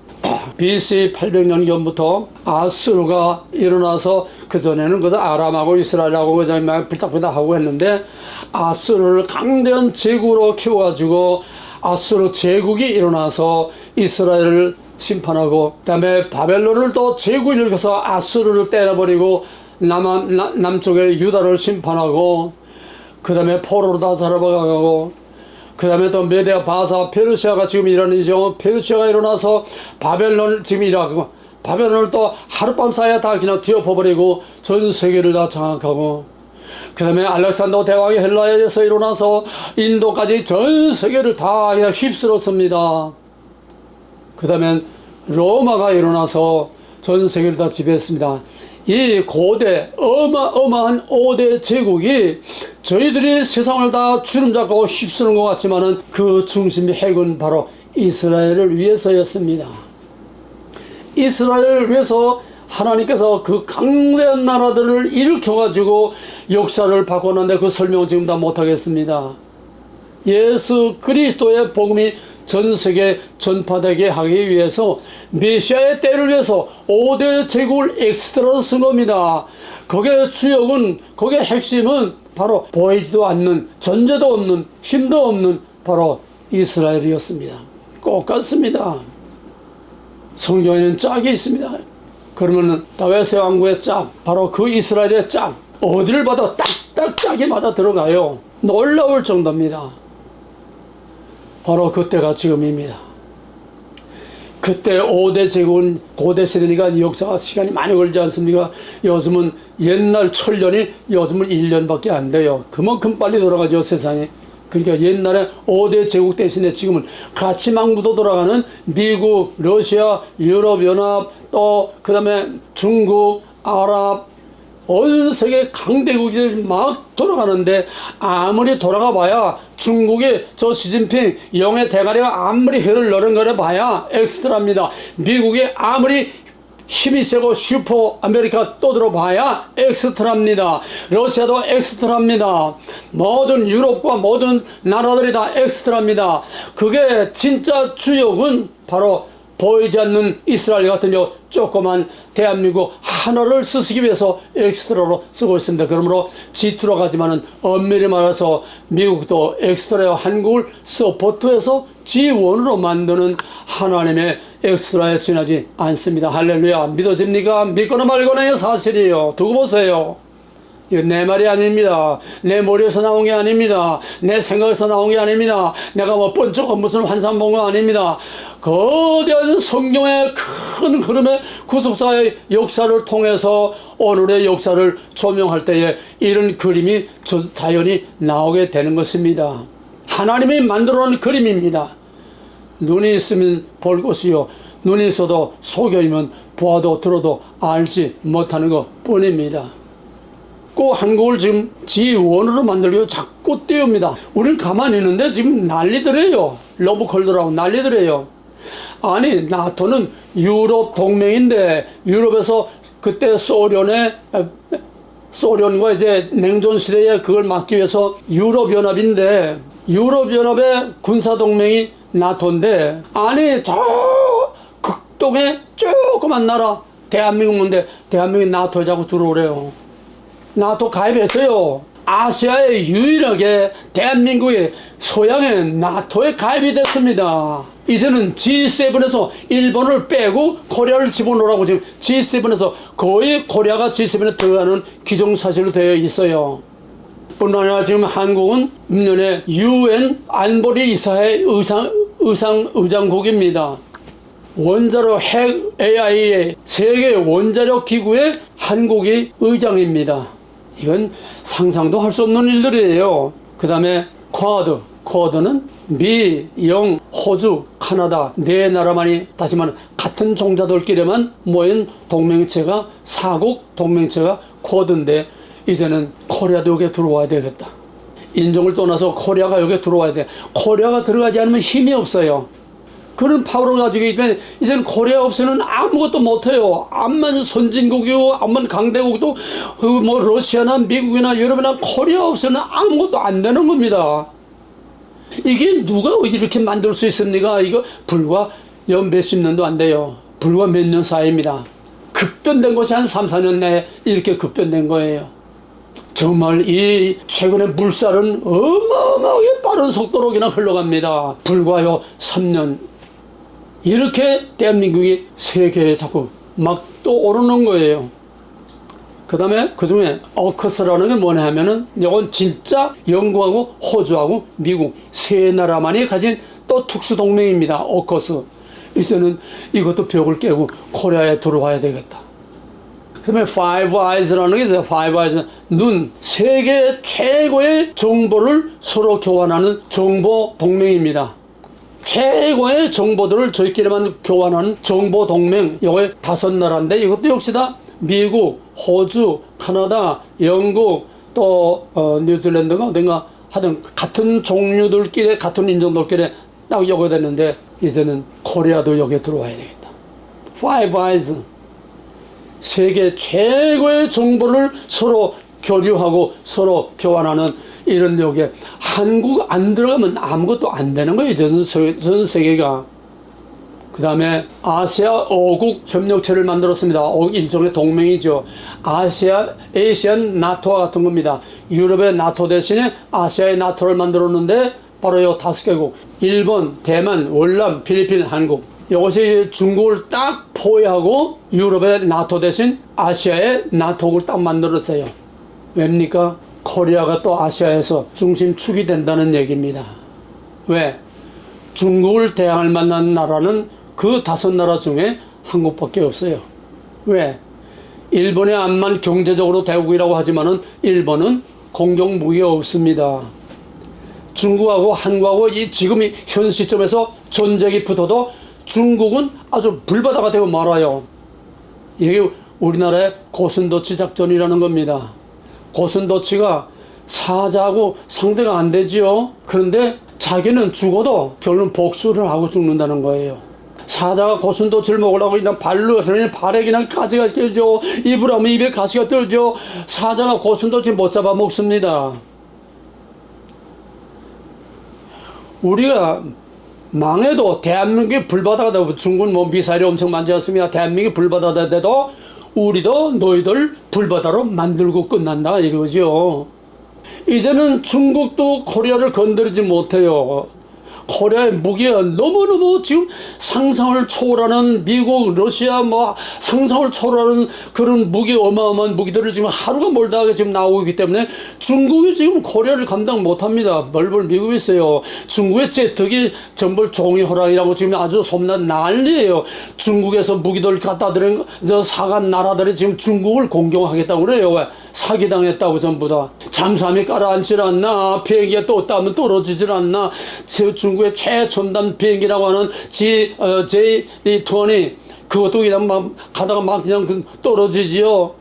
BC 800년경부터 아수르가 일어나서 그전에는 그저 아람하고 이스라엘하고 그저 막 부탁부탁하고 했는데 아수르를 강대한 제국으로 키워가지고 아수르 제국이 일어나서 이스라엘을 심판하고 그다음에 바벨론을 또 제국을 일으켜서 아수르를 때려버리고 남쪽의 유다를 심판하고 그다음에 포로로 다 잡아가고 그다음에 또 메데아 바사 페르시아가 지금 일어나죠. 페르시아가 일어나서 바벨론을 지금 일어나고 바벨론을 또 하룻밤 사이에 다 그냥 뒤엎어버리고 전 세계를 다 장악하고 그다음에 알렉산더 대왕이 헬라에서 일어나서 인도까지 전 세계를 다 그냥 휩쓸었습니다. 그다음에 로마가 일어나서 전 세계를 다 지배했습니다. 이 고대 어마어마한 5대 제국이 저희들이 세상을 다 주름잡고 휩쓰는 것 같지만은 그 중심 핵은 바로 이스라엘을 위해서였습니다. 이스라엘을 위해서 하나님께서 그 강대한 나라들을 일으켜가지고 역사를 바꿨는데 그 설명은 지금 다 못하겠습니다. 예수 그리스도의 복음이 전 세계 전파되게 하기 위해서 메시아의 때를 위해서 5대 제국을 엑스트라로 쓴 겁니다. 거기에 주역은, 거기에 핵심은 바로 보이지도 않는, 존재도 없는, 힘도 없는 바로 이스라엘이었습니다. 똑같습니다. 성경에는 짝이 있습니다. 그러면은 다윗의 왕국의 짝, 바로 그 이스라엘의 짝, 어디를 봐도 딱딱 짝이 맞아 들어가요. 놀라울 정도입니다. 바로 그때가 지금입니다. 그때 5대 제국은 고대 시대니까 역사가 시간이 많이 걸리지 않습니까? 요즘은 옛날 1000년이 요즘은 1년밖에 안 돼요. 그만큼 빨리 돌아가죠, 세상에. 그러니까 옛날에 5대 제국 대신에 지금은 같이 막 묻어 돌아가는 미국, 러시아, 유럽연합, 또 그 다음에 중국, 아랍, 온 세계 강대국이 막 돌아가는데 아무리 돌아가 봐야 중국의 저 시진핑 영의 대가리가 아무리 혀를 너른거려 봐야 엑스트라입니다. 미국이 아무리 힘이 세고 슈퍼 아메리카 떠들어 봐야 엑스트라입니다. 러시아도 엑스트라입니다. 모든 유럽과 모든 나라들이 다 엑스트라입니다. 그게 진짜 주역은 바로 보이지 않는 이스라엘 같은 요 조그만 대한민국 하나를 쓰시기 위해서 엑스트라로 쓰고 있습니다. 그러므로 G2라고 하지만은 엄밀히 말해서 미국도 엑스트라요, 한국을 서포트해서 G1으로 만드는 하나님의 엑스트라에 지나지 않습니다. 할렐루야. 믿어집니까? 믿거나 말거나의 사실이에요. 두고 보세요. 이건 내 말이 아닙니다. 내 머리에서 나온 게 아닙니다. 내 생각에서 나온 게 아닙니다. 내가 뭐 번쩍 무슨 환상 본 거 아닙니다. 거대한 성경의 큰 흐름의 구속사의 역사를 통해서 오늘의 역사를 조명할 때에 이런 그림이 자연히 나오게 되는 것입니다. 하나님이 만들어 놓은 그림입니다. 눈이 있으면 볼 것이요, 눈이 있어도 속여이면 보아도 들어도 알지 못하는 것 뿐입니다. 꼭 한국을 지금 G1으로 만들려고 자꾸 띄웁니다. 우린 가만히 있는데 지금 난리더래요. 러브콜드라고 난리더래요. 아니, 나토는 유럽 동맹인데 유럽에서 그때 소련과 이제 냉전 시대에 그걸 막기 위해서 유럽연합인데 유럽연합의 군사동맹이 나토인데, 아니 저 극동의 조그만 나라 대한민국 문제, 대한민국이 나토에 자꾸 들어오래요. 나토 가입했어요. 아시아에 유일하게 대한민국이 소양의 나토에 가입이 됐습니다. 이제는 G7에서 일본을 빼고 코리아를 집어넣으라고 지금 G7에서 거의 코리아가 G7에 들어가는 기정사실로 되어 있어요. 뿐만 아니라 지금 한국은 민년에 UN 안보리 이사회 의장국입니다. 원자력 핵 AIA 세계 원자력 기구의 한국이 의장입니다. 이건 상상도 할 수 없는 일들이에요. 그 다음에 쿼드는 미, 영, 호주, 카나다 네 나라만이 다시 말하면 같은 종자들끼리만 모인 동맹체가 사국 동맹체가 쿼드인데 이제는 코리아도 여기에 들어와야 되겠다. 인종을 떠나서 코리아가 여기에 들어와야 돼. 코리아가 들어가지 않으면 힘이 없어요. 그런 파워를 가지고 있기 때문에 이제는 코리아 없이는 아무것도 못해요. 암만 선진국이고 암만 강대국도 그 뭐 러시아나 미국이나 유럽이나 코리아 없이는 아무것도 안 되는 겁니다. 이게 누가 이렇게 만들 수 있습니까? 이거 불과 몇십 년도 안 돼요. 불과 몇 년 사이입니다. 급변된 것이 한 3, 4년 내에 이렇게 급변된 거예요. 정말 이 최근의 물살은 어마어마하게 빠른 속도로 그냥 흘러갑니다. 불과요 3년. 이렇게 대한민국이 세계에 자꾸 막 떠오르는 거예요. 그 다음에 그 중에 어커스라는 게 뭐냐 하면은 이건 진짜 영국하고 호주하고 미국 세 나라만이 가진 또 특수동맹입니다. 어커스. 이제는 이것도 벽을 깨고 코리아에 들어와야 되겠다. 그 다음에 Five Eyes라는 게 있어요. Five Eyes. 눈. 세계 최고의 정보를 서로 교환하는 정보 동맹입니다. 최고의 정보들을 저희끼리만 교환하는 정보 동맹. 이게 5나라인데 이것도 역시 다 미국, 호주, 카나다, 영국, 또 뉴질랜드가 어딘가 하여튼 같은 종류들끼리 같은 인종들끼리 딱 여기 됐는데 이제는 코리아도 여기에 들어와야 되겠다. Five Eyes. 세계 최고의 정보를 서로 교류하고 서로 교환하는 이런 여기에 한국 안 들어가면 아무것도 안 되는 거예요. 전 세계가. 그 다음에 아시아 5국 협력체를 만들었습니다. 일종의 동맹이죠. 아시안 나토와 같은 겁니다. 유럽의 나토 대신에 아시아의 나토를 만들었는데 바로 이 5개국. 일본, 대만, 월남, 필리핀, 한국. 이것이 중국을 딱 포위하고 유럽의 나토 대신 아시아의 나토국을 딱 만들었어요. 왜입니까? 코리아가 또 아시아에서 중심축이 된다는 얘기입니다. 왜? 중국을 대항할 만한 나라는 그 5나라 중에 한국밖에 없어요. 왜? 일본의 암만 경제적으로 대국이라고 하지만은 일본은 공격 무기가 없습니다. 중국하고 한국하고 지금 현 시점에서 전쟁이 붙어도 중국은 아주 불바다가 되고 말아요. 이게 우리나라의 고슴도치 작전이라는 겁니다. 고슴도치가 사자하고 상대가 안 되지요. 그런데 자기는 죽어도 결국은 복수를 하고 죽는다는 거예요. 사자가 고슴도치를 먹으려고 그냥 발에 그냥 가시가 떨죠. 입을 하면 입에 가시가 떨죠. 사자가 고슴도치 못 잡아 먹습니다. 우리가 망해도 대한민국이 불바다가 되고 중국은 뭐 미사일이 엄청 많지 않습니까? 대한민국이 불바다가 돼도 우리도 너희들 불바다로 만들고 끝난다 이거죠. 이제는 중국도 코리아를 건드리지 못해요. 코리아의 무기가 너무너무 지금 상상을 초월하는 미국, 러시아 뭐 상상을 초월하는 그런 어마어마한 무기들을 지금 하루가 멀다 하게 지금 나오고 있기 때문에 중국이 지금 코리아를 감당 못합니다. 벌벌 미국이 있어요. 중국의 제트기 전부 종이호랑이라고 지금 아주 솜난 난리예요. 중국에서 무기들 갖다 들인 사간 나라들이 지금 중국을 공격하겠다고 그래요. 왜? 사기당했다고 전부 다. 잠수함이 가라앉질 않나, 비행기가 떴다면 떨어지질 않나. 중국의 최첨단 비행기라고 하는 J-20 그것도 그냥 막 가다가 막 그냥 떨어지지요.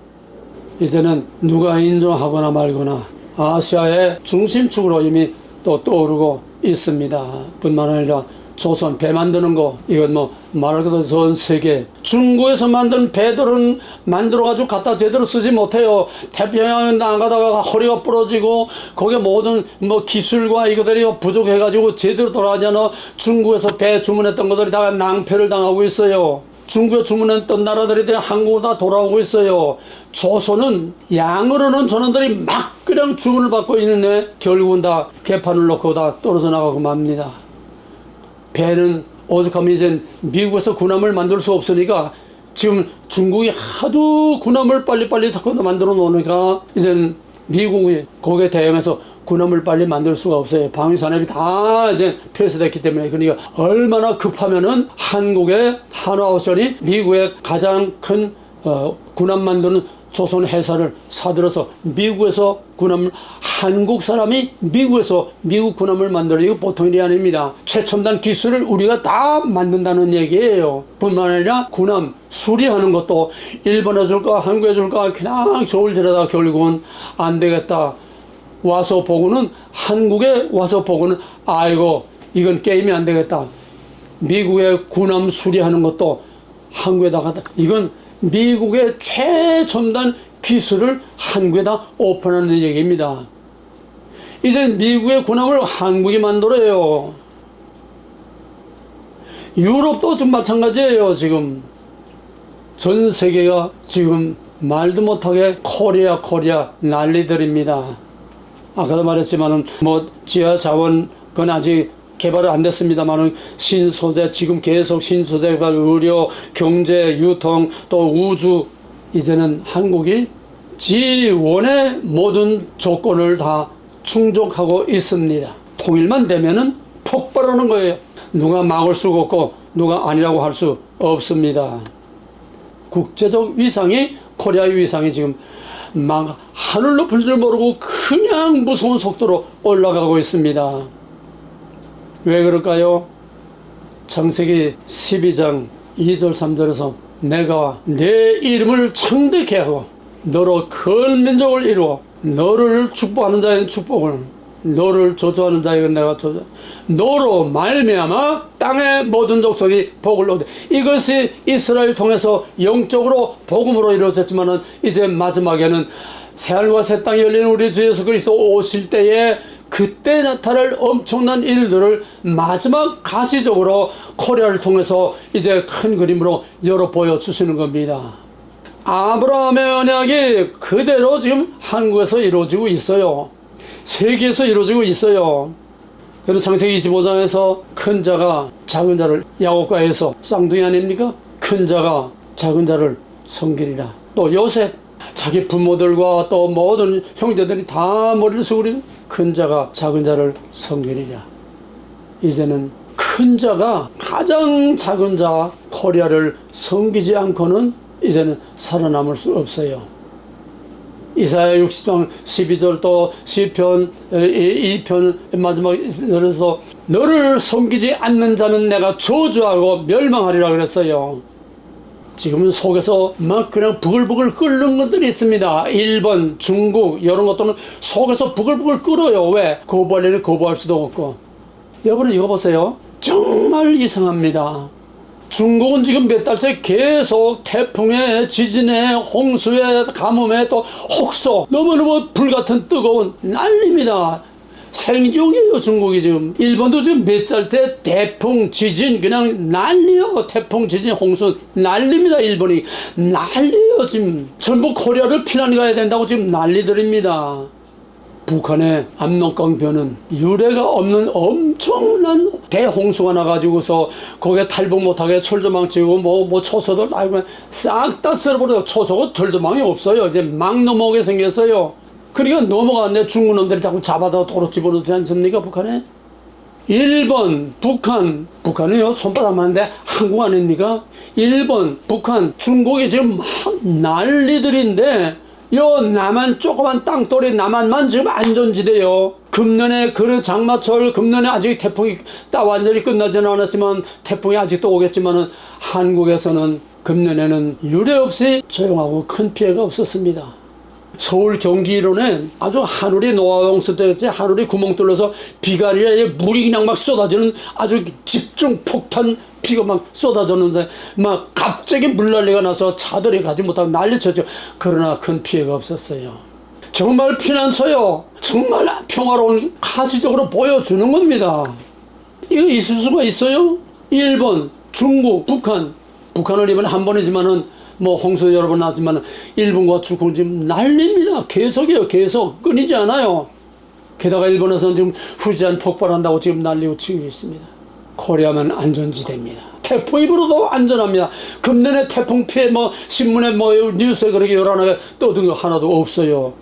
이제는 누가 인정하거나 말거나 아시아의 중심축으로 이미 또 떠오르고 있습니다. 뿐만 아니라 조선 배 만드는 거 이건 뭐 말할 것도 전 세계. 중국에서 만든 배들은 만들어가지고 갖다 제대로 쓰지 못해요. 태평양에 나가다가 허리가 부러지고 거기에 모든 뭐 기술과 이것들이 부족해가지고 제대로 돌아가잖아. 중국에서 배 주문했던 것들이 다 낭패를 당하고 있어요. 중국에 주문했던 나라들이 한국으로 다 돌아오고 있어요. 조선은 양으로는 전원들이 막 그냥 주문을 받고 있는데 결국은 다 개판을 놓고 다 떨어져 나가고 맙니다. 배는 오죽하면 이제 미국에서 군함을 만들 수 없으니까 지금 중국이 하도 군함을 빨리빨리 자꾸 만들어 놓으니까 이제는 미국이 거기에 대응해서 군함을 빨리 만들 수가 없어요. 방위산업이 다 이제 폐쇄됐기 때문에. 그러니까 얼마나 급하면은 한국의 한화오션이 미국의 가장 큰 군함 만드는 조선 회사를 사들여서 미국에서 군함을, 한국 사람이 미국에서 미국 군함을 만들어, 이거 보통 일이 아닙니다. 최첨단 기술을 우리가 다 만든다는 얘기예요. 뿐만 아니라 군함 수리하는 것도 일본에 줄까 한국에 줄까 그냥 저울질하다 결국은 안 되겠다 와서 보고는, 한국에 와서 보고는 아이고 이건 게임이 안 되겠다, 미국의 군함 수리하는 것도 한국에다가, 이건 미국의 최첨단 기술을 한국에다 오픈하는 얘기입니다. 이제 미국의 군함을 한국이 만들어요. 유럽도 좀 마찬가지예요. 지금 전 세계가 지금 말도 못하게 코리아 난리들입니다. 아까도 말했지만은 뭐 지하 자원 그건 아직 개발은 안 됐습니다만은 신소재, 지금 계속 신소재 개발, 의료, 경제, 유통, 또 우주, 이제는 한국이 지원의 모든 조건을 다 충족하고 있습니다. 통일만 되면은 폭발하는 거예요. 누가 막을 수가 없고 누가 아니라고 할 수 없습니다. 국제적 위상이, 코리아의 위상이 지금 막 하늘 높을 줄 모르고 그냥 무서운 속도로 올라가고 있습니다. 왜 그럴까요? 창세기 12장 2절 3절에서 내가 내 이름을 창대케 하고 너로 큰 민족을 이루어 너를 축복하는 자에게는 축복을, 너를 저주하는 자에게는 내가 저주, 너로 말미암아 땅의 모든 족속이 복을 얻게. 이것이 이스라엘 통해서 영적으로 복음으로 이루어졌지만은 이제 마지막에는 새하늘과 새 땅이 열리는 우리 주 예수 그리스도 오실 때에 그때 나타날 엄청난 일들을 마지막 가시적으로 코리아를 통해서 이제 큰 그림으로 열어 보여주시는 겁니다. 아브라함의 언약이 그대로 지금 한국에서 이루어지고 있어요. 세계에서 이루어지고 있어요. 그럼 창세기 25장에서 큰 자가 작은 자를, 야곱과에서 쌍둥이 아닙니까? 큰 자가 작은 자를 섬기리라. 또 요셉, 자기 부모들과 또 모든 형제들이 다 머리를 숙이는 큰 자가 작은 자를 섬기리라. 이제는 큰 자가 가장 작은 자 코리아를 섬기지 않고는 이제는 살아남을 수 없어요. 이사야 60장 12절 또 시편 2편 마지막 절에서 너를 섬기지 않는 자는 내가 저주하고 멸망하리라 그랬어요. 지금은 속에서 막 그냥 부글부글 끓는 것들이 있습니다. 일본, 중국 이런 것들은 속에서 부글부글 끓어요. 왜? 거부하려면 거부할 수도 없고. 여러분 이거 보세요. 정말 이상합니다. 중국은 지금 몇 달째 계속 태풍에, 지진에, 홍수에, 가뭄에, 또 혹서 너무너무 불같은 뜨거운 난리입니다. 생존이에요 중국이 지금. 일본도 지금 몇 달째 태풍, 지진 그냥 난리요. 태풍, 지진, 홍수 난리입니다. 일본이 난리요. 지금 전부 코리아를 피난 가야 된다고 지금 난리들입니다. 북한의 압록강변은 유례가 없는 엄청난 대홍수가 나가지고서 거기에 탈북 못하게 철조망 치고 뭐 초소들 싹 다 쓸어버려도 초소고 철조망이 없어요. 이제 막 넘어오게 생겼어요. 그러니까 넘어가는데 중국 놈들이 자꾸 잡아다 도로 집어넣지 않습니까? 북한에. 일본, 북한, 북한은요 손바닥만 하는데 한국 아닙니까? 일본, 북한, 중국이 지금 막 난리들인데 요 남한 조그만 땅돌이 남한만 지금 안전지대요. 금년에 장마철, 금년에 아직 태풍이 딱 완전히 끝나지는 않았지만 태풍이 아직도 오겠지만은 한국에서는 금년에는 유례 없이 조용하고 큰 피해가 없었습니다. 서울 경기 일원에 아주 하늘이 노아홍수 때였지, 하늘이 구멍 뚫려서 비가리에 물이 그냥 막 쏟아지는 아주 집중 폭탄 비가 막 쏟아졌는데 막 갑자기 물난리가 나서 차들이 가지 못하고 난리쳤죠. 그러나 큰 피해가 없었어요. 정말 피난처요. 정말 평화로운 가시적으로 보여주는 겁니다. 이거 있을 수가 있어요? 일본, 중국, 북한을 이번에 한 번이지만은 뭐 홍수 여러 번 나왔지만 일본과 중국은 지금 난립니다. 계속이에요. 계속 끊이지 않아요. 게다가 일본에서는 지금 후지산 폭발한다고 지금 난리고 치고 있습니다. 코리아만 안전지대입니다. 태풍이 불어도 안전합니다. 금년에 태풍 피해 뭐 신문에 뭐 뉴스에 그렇게 요란하게 떠든 거 하나도 없어요.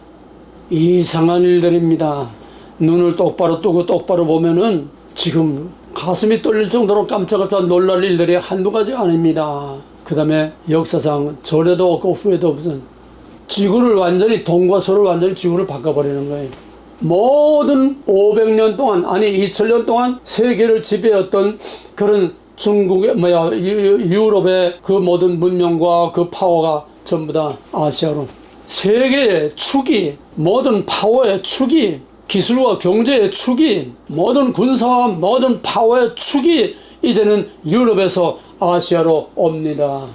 이상한 일들입니다. 눈을 똑바로 뜨고 똑바로 보면은 지금 가슴이 떨릴 정도로 깜짝깜짝 놀랄 일들이 한두 가지 아닙니다. 그 다음에 역사상 전에도 없고 후에도 없은 지구를 완전히 동과 서를 완전히 지구를 바꿔버리는 거예요. 모든 500년 동안 아니 2000년 동안 세계를 지배했던 그런 중국의 유럽의 그 모든 문명과 그 파워가 전부 다 아시아로 세계의 축이 모든 파워의 축이 기술과 경제의 축이 모든 군사와 모든 파워의 축이 이제는 유럽에서 아시아로 옵니다.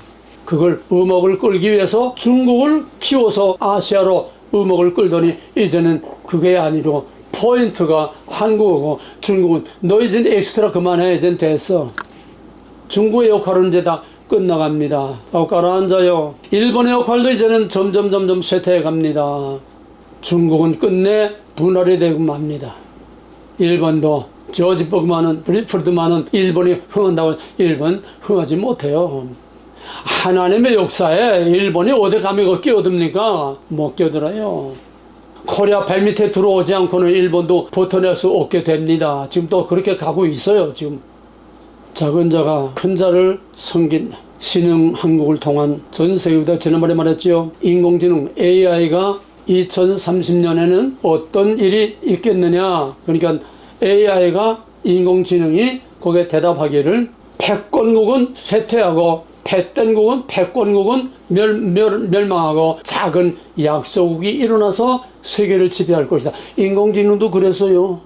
그걸 음악을 끌기 위해서 중국을 키워서 아시아로 음악을 끌더니 이제는 그게 아니고 포인트가 한국이고 중국은 너 이젠 엑스트라 그만해 이젠 됐어. 중국의 역할은 이제 다 끝나갑니다. 가라앉아요. 일본의 역할도 이제는 점점 쇠퇴해 갑니다. 중국은 끝내 분할이 되고 맙니다. 일본도 조지 프리드만은 일본이 흥한다고 일본 흥하지 못해요. 하나님의 역사에 일본이 어디 감히 끼어듭니까? 못 끼어들어요. 코리아 발밑에 들어오지 않고는 일본도 버텨낼 수 없게 됩니다. 지금 또 그렇게 가고 있어요. 지금 작은 자가 큰 자를 섬긴다. 신흥 한국을 통한 전 세계보다 지난번에 말했죠. 인공지능 AI가 2030년에는 어떤 일이 있겠느냐. 그러니까 AI가 인공지능이 거기에 대답하기를 패권국은 쇠퇴하고 패권국은 멸망하고 작은 약소국이 일어나서 세계를 지배할 것이다. 인공지능도 그랬어요.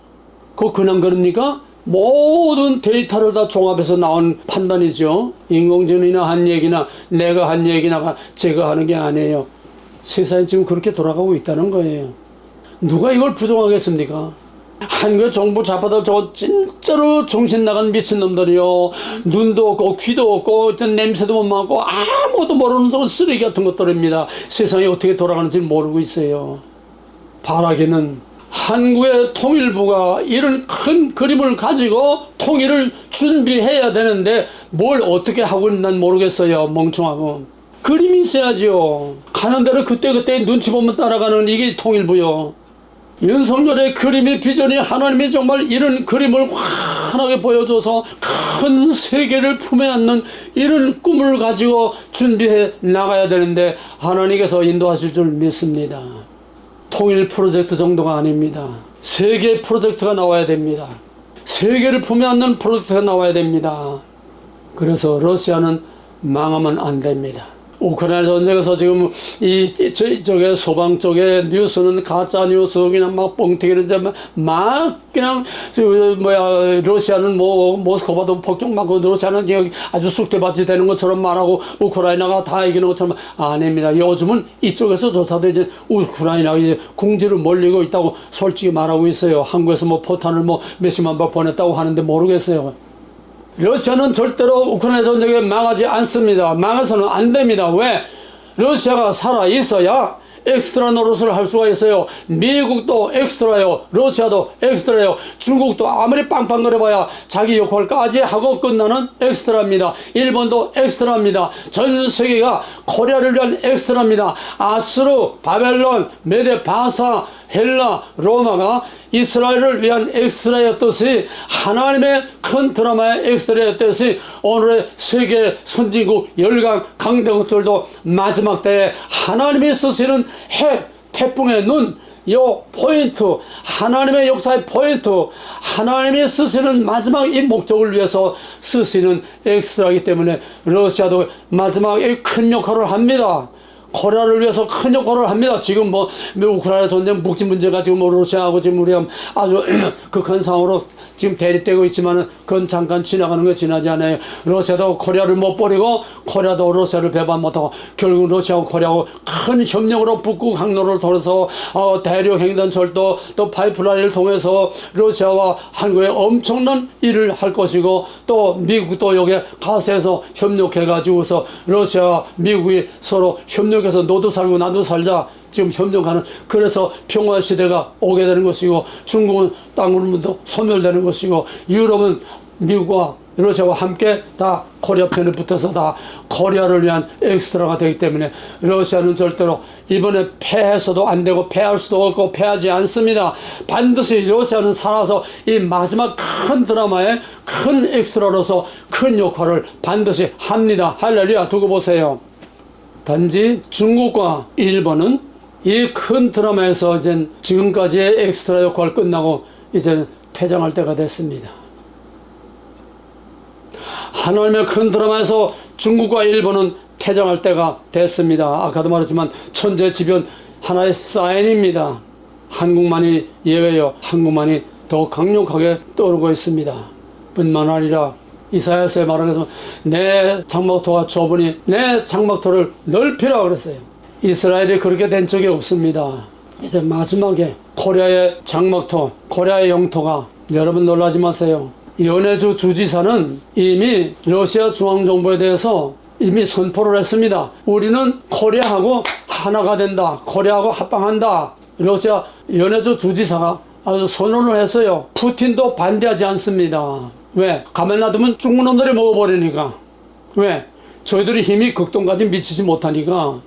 그냥 그럽니까? 모든 데이터를 다 종합해서 나온 판단이죠. 인공지능이나 한 얘기나 내가 한 얘기나 제가 하는 게 아니에요. 세상이 지금 그렇게 돌아가고 있다는 거예요. 누가 이걸 부정하겠습니까? 한국 정부 잡아다 저거 진짜로 정신 나간 미친놈들이요. 눈도 없고 귀도 없고 냄새도 못 맡고 아무것도 모르는 저건 쓰레기 같은 것들입니다. 세상이 어떻게 돌아가는지 모르고 있어요. 바라기는 한국의 통일부가 이런 큰 그림을 가지고 통일을 준비해야 되는데 뭘 어떻게 하고 있는지 난 모르겠어요. 멍청하고. 그림이 있어야죠. 가는 대로 그때그때 눈치 보면 따라가는 이게 통일부요. 윤석열의 그림이 비전이 하나님이 정말 이런 그림을 환하게 보여줘서 큰 세계를 품에 안는 이런 꿈을 가지고 준비해 나가야 되는데 하나님께서 인도하실 줄 믿습니다. 통일 프로젝트 정도가 아닙니다. 세계 프로젝트가 나와야 됩니다. 세계를 품에 안는 프로젝트가 나와야 됩니다. 그래서 러시아는 망하면 안 됩니다. 우크라이나 전쟁에서 지금 저게 소방 쪽에 뉴스는 가짜 뉴스 그냥 막 뻥튀기를 막 그냥 러시아는 모스크바도 폭격 맞고 러시아는 아주 쑥대밭이 되는 것처럼 말하고 우크라이나가 다 이기는 것처럼 아닙니다. 요즘은 이쪽에서 조사도 이제 우크라이나가 이제 궁지를 몰리고 있다고 솔직히 말하고 있어요. 한국에서 포탄을 몇십만 발 보냈다고 하는데 모르겠어요. 러시아는 절대로 우크라이나 전쟁에 망하지 않습니다. 망해서는 안 됩니다. 왜? 러시아가 살아 있어야 엑스트라 노릇을 할 수가 있어요. 미국도 엑스트라요. 러시아도 엑스트라요. 중국도 아무리 빵빵거려봐야 자기 역할까지 하고 끝나는 엑스트라입니다. 일본도 엑스트라입니다. 전 세계가 코리아를 위한 엑스트라입니다. 아수르, 바벨론, 메데, 바사, 헬라, 로마가 이스라엘을 위한 엑스트라였듯이 하나님의 큰 드라마의 엑스트라였듯이 오늘의 세계 선진국 열강 강대국들도 마지막 때에 하나님이 쓰시는 핵, 태풍의 눈, 요 포인트, 하나님의 역사의 포인트, 하나님이 쓰시는 마지막 이 목적을 위해서 쓰시는 엑스트라이기 때문에 러시아도 마지막에 큰 역할을 합니다. 코리아를 위해서 큰 역할을 합니다. 지금 우크라이나 전쟁 북지 문제가 지금 러시아하고 지금 우리가 아주 극한 상황으로 지금 대립되고 있지만은 그건 잠깐 지나가는 거 지나지 않아요. 러시아도 코리아를 못 버리고 코리아도 러시아를 배반 못하고 결국 러시아하고 코리아하고 큰 협력으로 북극 항로를 통해서 대륙 횡단철도 또 파이프라인을 통해서 러시아와 한국에 엄청난 일을 할 것이고 또 미국도 여기에 가세해서 협력해 가지고서 러시아와 미국이 서로 협력해서 너도 살고 나도 살자 지금 협력하는 그래서 평화 시대가 오게 되는 것이고 중국은 땅으로부터 소멸되는 것이고 유럽은 미국과 러시아와 함께 다 코리아 편에 붙어서 다 코리아를 위한 엑스트라가 되기 때문에 러시아는 절대로 이번에 패해서도 안 되고 패할 수도 없고 패하지 않습니다. 반드시 러시아는 살아서 이 마지막 큰 드라마의 큰 엑스트라로서 큰 역할을 반드시 합니다. 할렐루야. 두고 보세요. 단지 중국과 일본은 이 큰 드라마에서 이제 지금까지의 엑스트라 역할 끝나고 이제 퇴장할 때가 됐습니다. 하나님의 큰 드라마에서 중국과 일본은 퇴장할 때가 됐습니다. 아까도 말했지만 천재지변 하나의 사인입니다. 한국만이 예외요. 한국만이 더 강력하게 떠오르고 있습니다. 뿐만 아니라 이사야서에 말하기를 내 장막터가 좁으니 내 장막터를 넓히라 그랬어요. 이스라엘이 그렇게 된 적이 없습니다. 이제 마지막에 코리아의 장막터, 코리아의 영토가, 여러분 놀라지 마세요. 연해주 주지사는 이미 러시아 중앙정부에 대해서 이미 선포를 했습니다. 우리는 코리아하고 하나가 된다. 코리아하고 합방한다. 러시아 연해주 주지사가 아주 선언을 했어요. 푸틴도 반대하지 않습니다. 왜? 가만 놔두면 중국 놈들이 먹어버리니까. 왜? 저희들이 힘이 극동까지 미치지 못하니까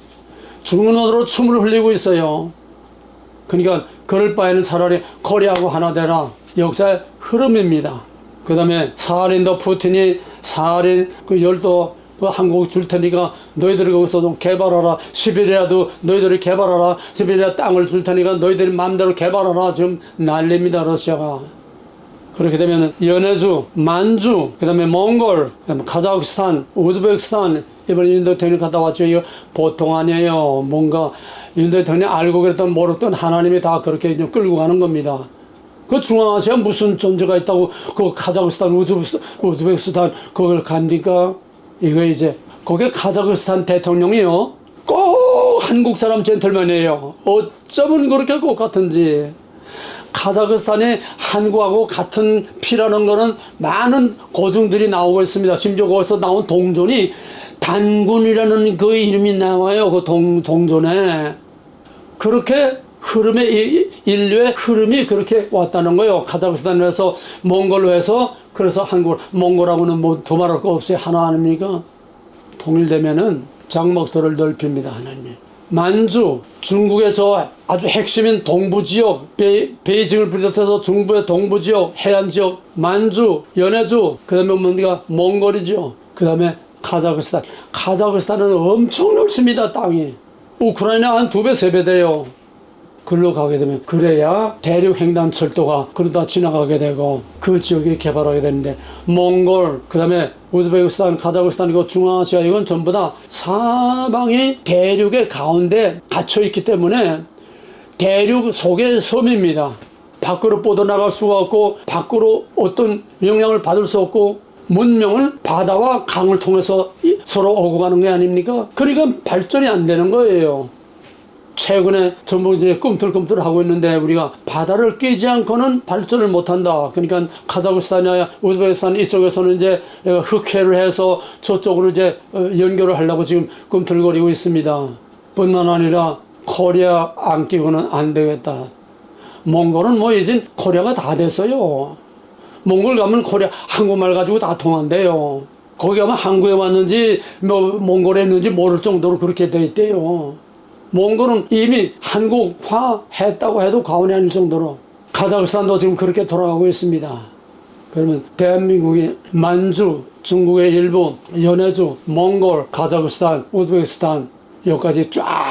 중국 놈으로 춤을 흘리고 있어요. 그러니까 그럴 바에는 차라리 코리아하고 하나 되라. 역사의 흐름입니다. 그 다음에 사할린도 푸틴이 사할린 그 열도 그 한국 줄 테니까 너희들이 거기서 좀 개발하라. 시베리아도 너희들이 개발하라. 시베리아 땅을 줄 테니까 너희들이 마음대로 개발하라. 지금 난립니다. 러시아가. 그렇게 되면 연해주, 만주, 그 다음에 몽골, 그다음에 카자흐스탄, 우즈베키스탄, 이번에 윤 대통령이 갔다 왔죠. 이거 보통 아니에요. 뭔가 윤 대통령이 알고 그랬던 모르던 하나님이 다 그렇게 끌고 가는 겁니다. 그 중앙아시아 무슨 존재가 있다고 그 카자흐스탄, 우즈베키스탄 그걸 갑니까? 이거 이제 거기 카자흐스탄 대통령이요. 꼭 한국 사람 젠틀맨이에요. 어쩌면 그렇게 꼭 같은지. 카자흐스탄이 한국하고 같은 피라는 거는 많은 고증들이 나오고 있습니다. 심지어 거기서 나온 동전이 단군이라는 그 이름이 나와요. 그 동전에. 그렇게 흐름의, 인류의 흐름이 그렇게 왔다는 거예요. 카자흐스탄에서 몽골로 해서 그래서 한국, 몽골하고는 뭐 더 말할 거 없어요. 하나 아닙니까? 통일되면은 장막도를 넓힙니다. 하나님이. 만주, 중국의 저 아주 핵심인 동부지역, 베이징을 비롯해서 중부의 동부지역, 해안지역, 만주, 연해주, 그 다음에 뭔가 몽골이죠. 그 다음에 카자흐스탄. 카자흐스탄은 엄청 넓습니다. 땅이. 우크라이나 한 2배, 3배 돼요. 글로 가게 되면 그래야 대륙 횡단철도가 그러다 지나가게 되고 그 지역이 개발하게 되는데 몽골, 그 다음에 우즈베키스탄, 카자흐스탄, 이거 중앙아시아 이건 전부 다 사방이 대륙의 가운데 갇혀있기 때문에 대륙 속의 섬입니다. 밖으로 뻗어나갈 수가 없고 밖으로 어떤 영향을 받을 수 없고 문명은 바다와 강을 통해서 서로 오고 가는 게 아닙니까? 그러니까 발전이 안 되는 거예요. 최근에 전부 이제 꿈틀꿈틀 하고 있는데 우리가 바다를 끼지 않고는 발전을 못한다. 그러니까 카자흐스탄이나 우즈베키스탄 이쪽에서는 이제 흑해를 해서 저쪽으로 이제 연결을 하려고 지금 꿈틀거리고 있습니다. 뿐만 아니라 코리아 안 끼고는 안 되겠다. 몽골은 뭐 이제 코리아가 다 됐어요. 몽골 가면 코리아 한국말 가지고 다 통한대요. 거기 가면 한국에 왔는지 뭐 몽골에 있는지 모를 정도로 그렇게 돼 있대요. 몽골은 이미 한국화 했다고 해도 과언이 아닐 정도로 카자흐스탄도 지금 그렇게 돌아가고 있습니다. 그러면 대한민국이 만주, 중국의 일부, 연해주, 몽골, 카자흐스탄, 우즈베키스탄 여기까지 쫙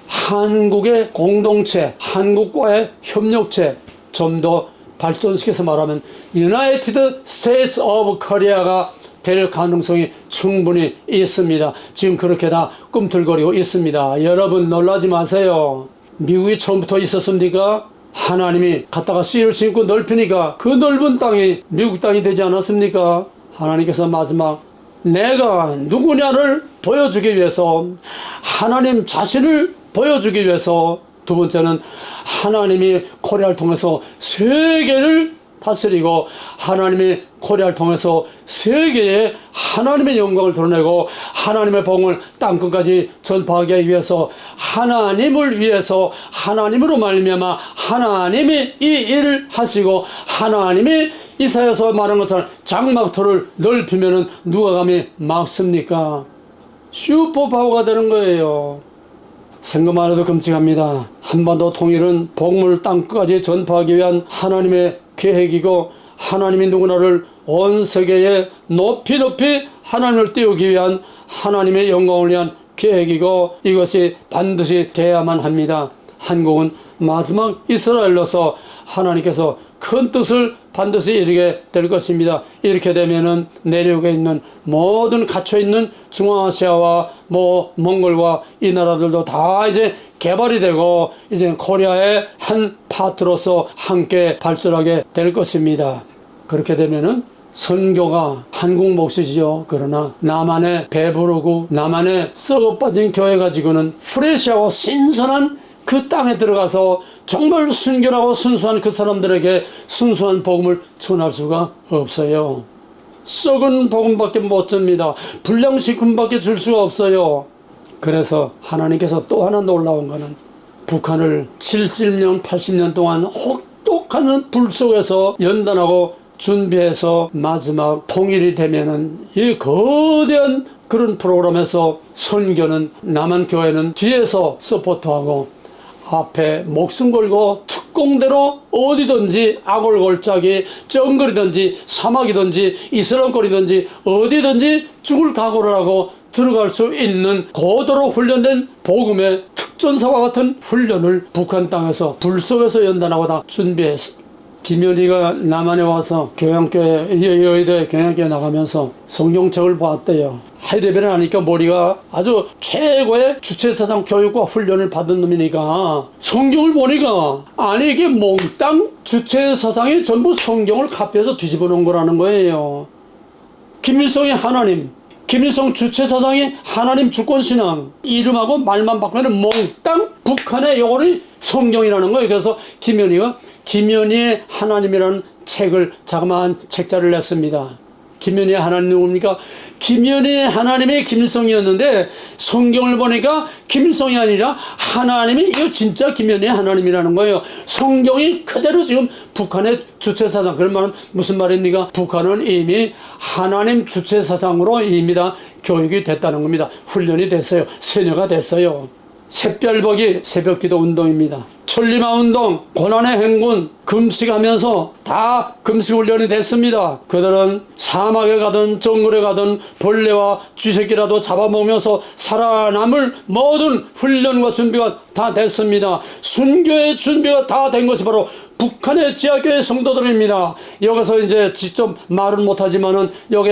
한국의 공동체, 한국과의 협력체 좀 더 발전시켜서 말하면 United States of Korea가 될 가능성이 충분히 있습니다. 지금 그렇게 다 꿈틀거리고 있습니다. 여러분 놀라지 마세요. 미국이 처음부터 있었습니까? 하나님이 갖다가 씨를 심고 넓히니까 그 넓은 땅이 미국 땅이 되지 않았습니까? 하나님께서 마지막 내가 누구냐를 보여주기 위해서 하나님 자신을 보여주기 위해서 두 번째는 하나님이 코리아를 통해서 세계를 다스리고 하나님이 코리아를 통해서 세계에 하나님의 영광을 드러내고 하나님의 복을 땅끝까지 전파하기 위해서 하나님을 위해서 하나님으로 말미암아 하나님이 이 일을 하시고 하나님이 이사야서 말한 것처럼 장막터를 넓히면은 누가 감히 막습니까? 슈퍼파워가 되는 거예요. 생각만 해도 끔찍합니다. 한반도 통일은 복음을 땅끝까지 전파하기 위한 하나님의 계획이고, 하나님이 누구나를 온 세계에 높이 하나님을 띄우기 위한 하나님의 영광을 위한 계획이고, 이것이 반드시 돼야만 합니다. 한국은 마지막 이스라엘로서 하나님께서 큰 뜻을 반드시 이루게 될 것입니다. 이렇게 되면은 내륙에 있는 모든 갇혀있는 중앙아시아와 몽골과 이 나라들도 다 이제 개발이 되고, 이제 코리아의 한 파트로서 함께 발전하게 될 것입니다. 그렇게 되면은 선교가 한국 몫이지요. 그러나 나만의 배부르고 나만의 썩어빠진 교회 가지고는 프레시하고 신선한 그 땅에 들어가서 정말 순결하고 순수한 그 사람들에게 순수한 복음을 전할 수가 없어요. 썩은 복음밖에 못 줍니다. 불량식품밖에 줄 수가 없어요. 그래서 하나님께서 또 하나 놀라운 거는, 북한을 70년 80년 동안 혹독한 불 속에서 연단하고 준비해서 마지막 통일이 되면은 이 거대한 그런 프로그램에서 선교는, 남한 교회는 뒤에서 서포트하고 앞에 목숨 걸고 특공대로 어디든지 아골골짜기 정글이든지 사막이든지 이슬람권이든지 어디든지 죽을 각오를 하고 들어갈 수 있는 고도로 훈련된 복음의 특전사와 같은 훈련을 북한 땅에서 불 속에서 연단하고 다 준비해서, 김연희가 남한에 와서 여의도에 경영교회 나가면서 성경책을 봤대요. 하이레벨을 하니까 머리가 아주 최고의 주체사상 교육과 훈련을 받은 놈이니까 성경을 보니까, 아니 이게 몽땅 주체사상이 전부 성경을 카피해서 뒤집어 놓은 거라는 거예요. 김일성의 하나님, 김일성 주체사상이 하나님 주권신앙, 이름하고 말만 바꾸면 몽땅 북한의 요거는 성경이라는 거예요. 그래서 김연희의 하나님이라는 책을, 자그마한 책자를 냈습니다. 김연희의 하나님 누굽니까? 김연희의 하나님이 김일성이었는데 성경을 보니까 김일성이 아니라 하나님이, 이거 진짜 김연희의 하나님이라는 거예요. 성경이 그대로 지금 북한의 주체사상, 그러면 무슨 말입니까? 북한은 이미 하나님 주체사상으로 이미 다 교육이 됐다는 겁니다. 훈련이 됐어요. 세뇌가 됐어요. 샛별보기 새벽기도 운동입니다. 천리마 운동, 고난의 행군, 금식하면서 다 금식 훈련이 됐습니다. 그들은 사막에 가든 정글에 가든 벌레와 쥐새끼라도 잡아먹으면서 살아남을 모든 훈련과 준비가 다 됐습니다. 순교의 준비가 다 된 것이 바로 북한의 지하교회 성도들입니다. 여기서 이제 직접 말은 못하지만은 여기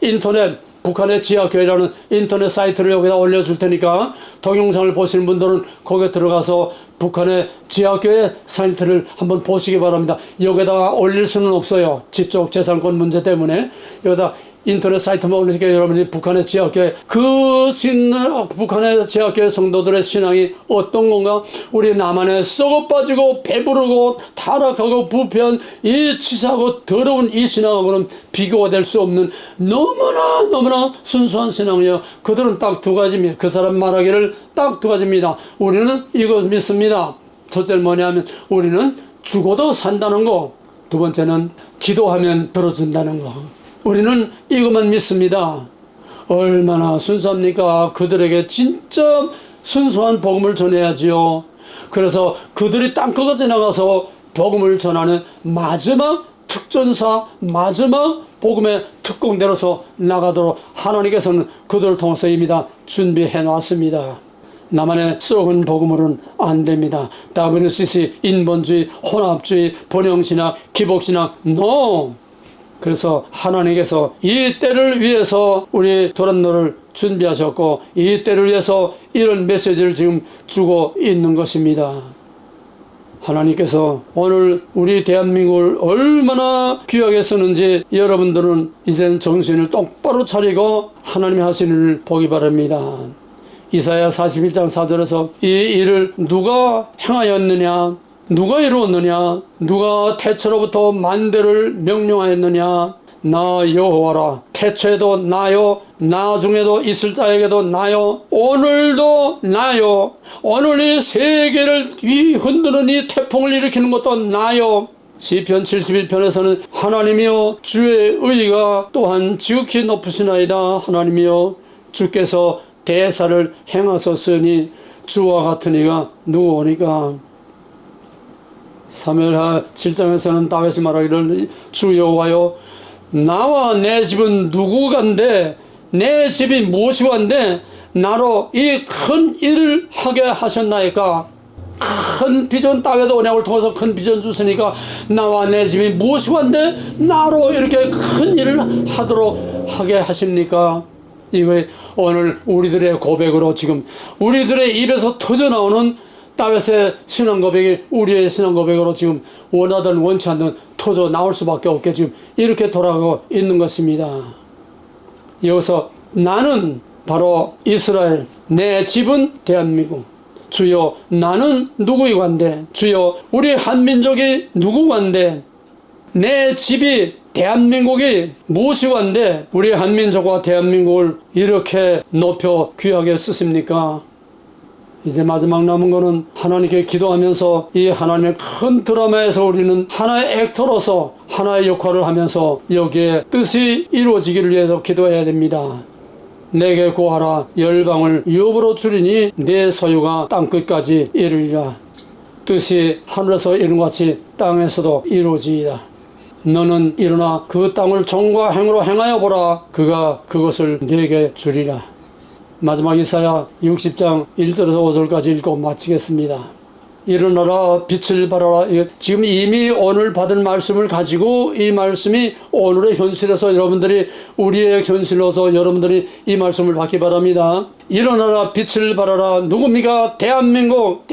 인터넷, 북한의 지하교회라는 인터넷 사이트를 여기다 올려줄 테니까 동영상을 보시는 분들은 거기에 들어가서 북한의 지하교회 사이트를 한번 보시기 바랍니다. 여기다가 올릴 수는 없어요. 지적 재산권 문제 때문에. 여기다 인터넷 사이트만 올리니까 여러분이 북한의 지하교회, 북한의 지하교회 성도들의 신앙이 어떤 건가? 우리 남한에 썩어 빠지고 배부르고 타락하고 부패한 이 치사하고 더러운 이 신앙하고는 비교가 될 수 없는 너무나 순수한 신앙이에요. 그들은 딱 두 가지입니다. 그 사람 말하기를 딱 두 가지입니다. 우리는 이거 믿습니다. 첫째는 뭐냐면 우리는 죽어도 산다는 거. 두 번째는 기도하면 들어준다는 거. 우리는 이것만 믿습니다. 얼마나 순수합니까? 그들에게 진짜 순수한 복음을 전해야지요. 그래서 그들이 땅끝까지 나가서 복음을 전하는 마지막 특전사, 마지막 복음의 특공대로서 나가도록 하나님께서는 그들을 통해서 이미 다 준비해 놨습니다. 나만의 썩은 복음으로는 안 됩니다. WCC, 인본주의, 혼합주의, 번영신학, 기복신학, NO! 그래서 하나님께서 이 때를 위해서 우리 도란노를 준비하셨고, 이 때를 위해서 이런 메시지를 지금 주고 있는 것입니다. 하나님께서 오늘 우리 대한민국을 얼마나 귀하게 쓰는지 여러분들은 이젠 정신을 똑바로 차리고 하나님이 하시는 일을 보기 바랍니다. 이사야 41장 4절에서 이 일을 누가 행하였느냐, 누가 이루었느냐, 누가 태초로부터 만대를 명령하였느냐, 나 여호와라. 태초에도 나요, 나중에도 있을 자에게도 나요, 오늘도 나요. 오늘 이 세계를 흔드는 이 태풍을 일으키는 것도 나요. 시편 71편에서는 하나님이여 주의 의가 또한 지극히 높으시나이다. 하나님이여 주께서 대사를 행하셨으니 주와 같은 이가 누구오니까. 사무엘하 7장에서는 다윗이 말하기를 주 여호와여 나와 내 집은 누구간데 내 집이 무엇이간데 나로 이 큰 일을 하게 하셨나이까. 큰 비전, 다윗의 언약을 통해서 큰 비전 주시니까 나와 내 집이 무엇이간데 나로 이렇게 큰 일을 하도록 하게 하십니까. 이거 오늘 우리들의 고백으로 지금 우리들의 입에서 터져나오는 다윗의 신앙 고백이 우리의 신앙 고백으로 지금 원하든 원치 않든 터져 나올 수밖에 없게 지금 이렇게 돌아가고 있는 것입니다. 여기서 나는 바로 이스라엘, 내 집은 대한민국. 주여 나는 누구이간데, 주여 우리 한민족이 누구간데, 내 집이 대한민국이 무엇이간데 우리 한민족과 대한민국을 이렇게 높여 귀하게 쓰십니까? 이제 마지막 남은 거는 하나님께 기도하면서 이 하나님의 큰 드라마에서 우리는 하나의 액터로서 하나의 역할을 하면서 여기에 뜻이 이루어지기를 위해서 기도해야 됩니다. 내게 구하라 열방을 유업으로 주리니 내 소유가 땅끝까지 이르리라. 뜻이 하늘에서 이룬 같이 땅에서도 이루어지이다. 너는 일어나 그 땅을 정과 행으로 행하여 보라. 그가 그것을 내게 주리라. 마지막 이사야 60장 1절에서 5절까지 읽고 마치겠습니다. 일어나라 빛을 발하라. 지금 이미 오늘 받은 말씀을 가지고 이 말씀이 오늘의 현실에서 여러분들이 우리의 현실로서 여러분들이 이 말씀을 받기 바랍니다. 일어나라 빛을 발하라. 누굽니까? 대한민국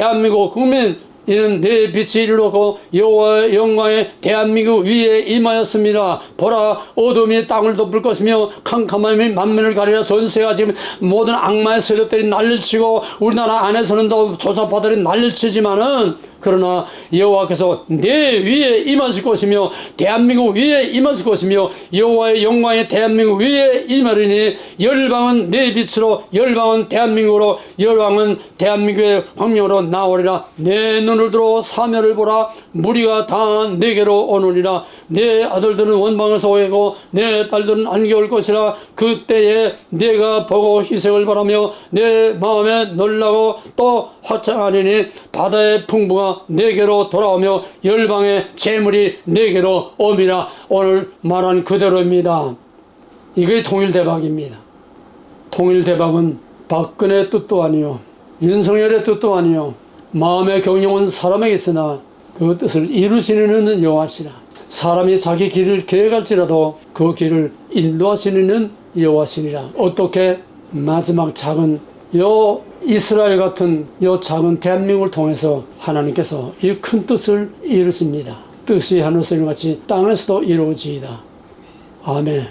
국민. 이는 내 빛이 이르렀고 여호와의 영광의 대한민국 위에 임하였습니다. 보라 어둠이 땅을 덮을 것이며 캄캄함이 만민을 가리라. 전세가 지금 모든 악마의 세력들이 난리치고 우리나라 안에서는 또 조사파들이 난리치지만은 그러나 여호와께서 내 위에 임하실 것이며 대한민국 위에 임하실 것이며 여호와의 영광의 대한민국 위에 임하리니 열방은 내 빛으로 열방은 대한민국으로 열방은 대한민국의 광명으로 나오리라. 내 눈을 들어 사면을 보라. 무리가 다 내게로 오느니라. 내 아들들은 원방에서 오고 내 딸들은 안개 올 것이라. 그때에 내가 보고 희색을 바라며 내 마음에 놀라고 또 화창하리니 바다의 풍부가 내게로 돌아오며 열방의 재물이 내게로 옴이라. 오늘 말한 그대로입니다. 이게 통일대박입니다. 통일대박은 박근혜의 뜻도 아니요 윤석열의 뜻도 아니요 마음의 경영은 사람에게 있으나 그 뜻을 이루시는 여호와시라. 사람이 자기 길을 계획할지라도 그 길을 인도하시는 여호와시니라. 어떻게? 마지막 작은 이스라엘 같은 작은 대한민국을 통해서 하나님께서 이 큰 뜻을 이루십니다. 뜻이 하늘에서 이룬 같이 땅에서도 이루어지이다. 아멘.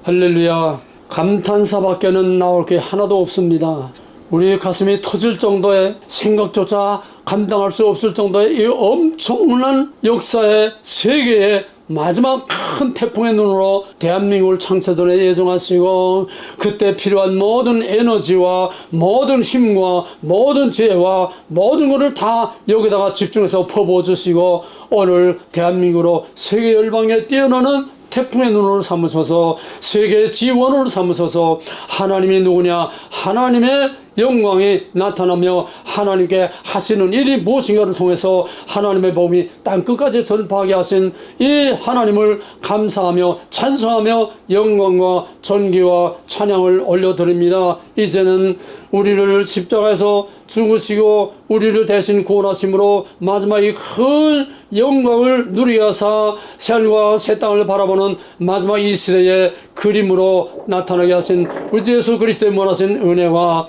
할렐루야. 감탄사밖에는 나올 게 하나도 없습니다. 우리 가슴이 터질 정도의 생각조차 감당할 수 없을 정도의 이 엄청난 역사의 세계의 마지막 큰 태풍의 눈으로 대한민국을 창세전에 예정하시고 그때 필요한 모든 에너지와 모든 힘과 모든 지혜와 모든 것을 다 여기다가 집중해서 퍼부어 주시고 오늘 대한민국으로 세계 열방에 뛰어나는 태풍의 눈으로 삼으셔서 세계 지원으로 삼으셔서 하나님이 누구냐? 하나님의 영광이 나타나며 하나님께 하시는 일이 무엇인가를 통해서 하나님의 복음이 땅끝까지 전파하게 하신 이 하나님을 감사하며 찬송하며 영광과 존귀와 찬양을 올려드립니다. 이제는 우리를 십자가에서 죽으시고 우리를 대신 구원하심으로 마지막 이 큰 영광을 누리게 하사 새하늘과 새 땅을 바라보는 마지막 이 시대의 그림으로 나타나게 하신 우리 주 예수 그리스도의 무한하신 은혜와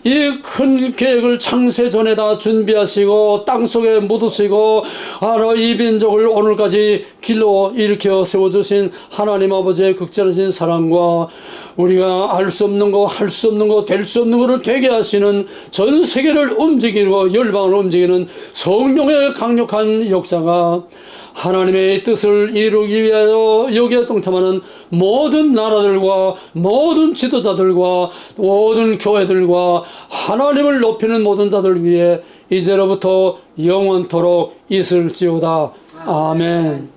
이 큰 계획을 창세 전에 다 준비하시고 땅속에 묻으시고 바로 이 민족을 오늘까지 길로 일으켜 세워주신 하나님 아버지의 극진하신 사랑과 우리가 알 수 없는 거, 할 수 없는 거, 될 수 없는 것을 되게 하시는 전 세계를 움직이고 열방을 움직이는 성령의 강력한 역사가 하나님의 뜻을 이루기 위하여 여기에 동참하는 모든 나라들과 모든 지도자들과 모든 교회들과 하나님을 높이는 모든 자들 위해 이제로부터 영원토록 있을지어다. 아멘.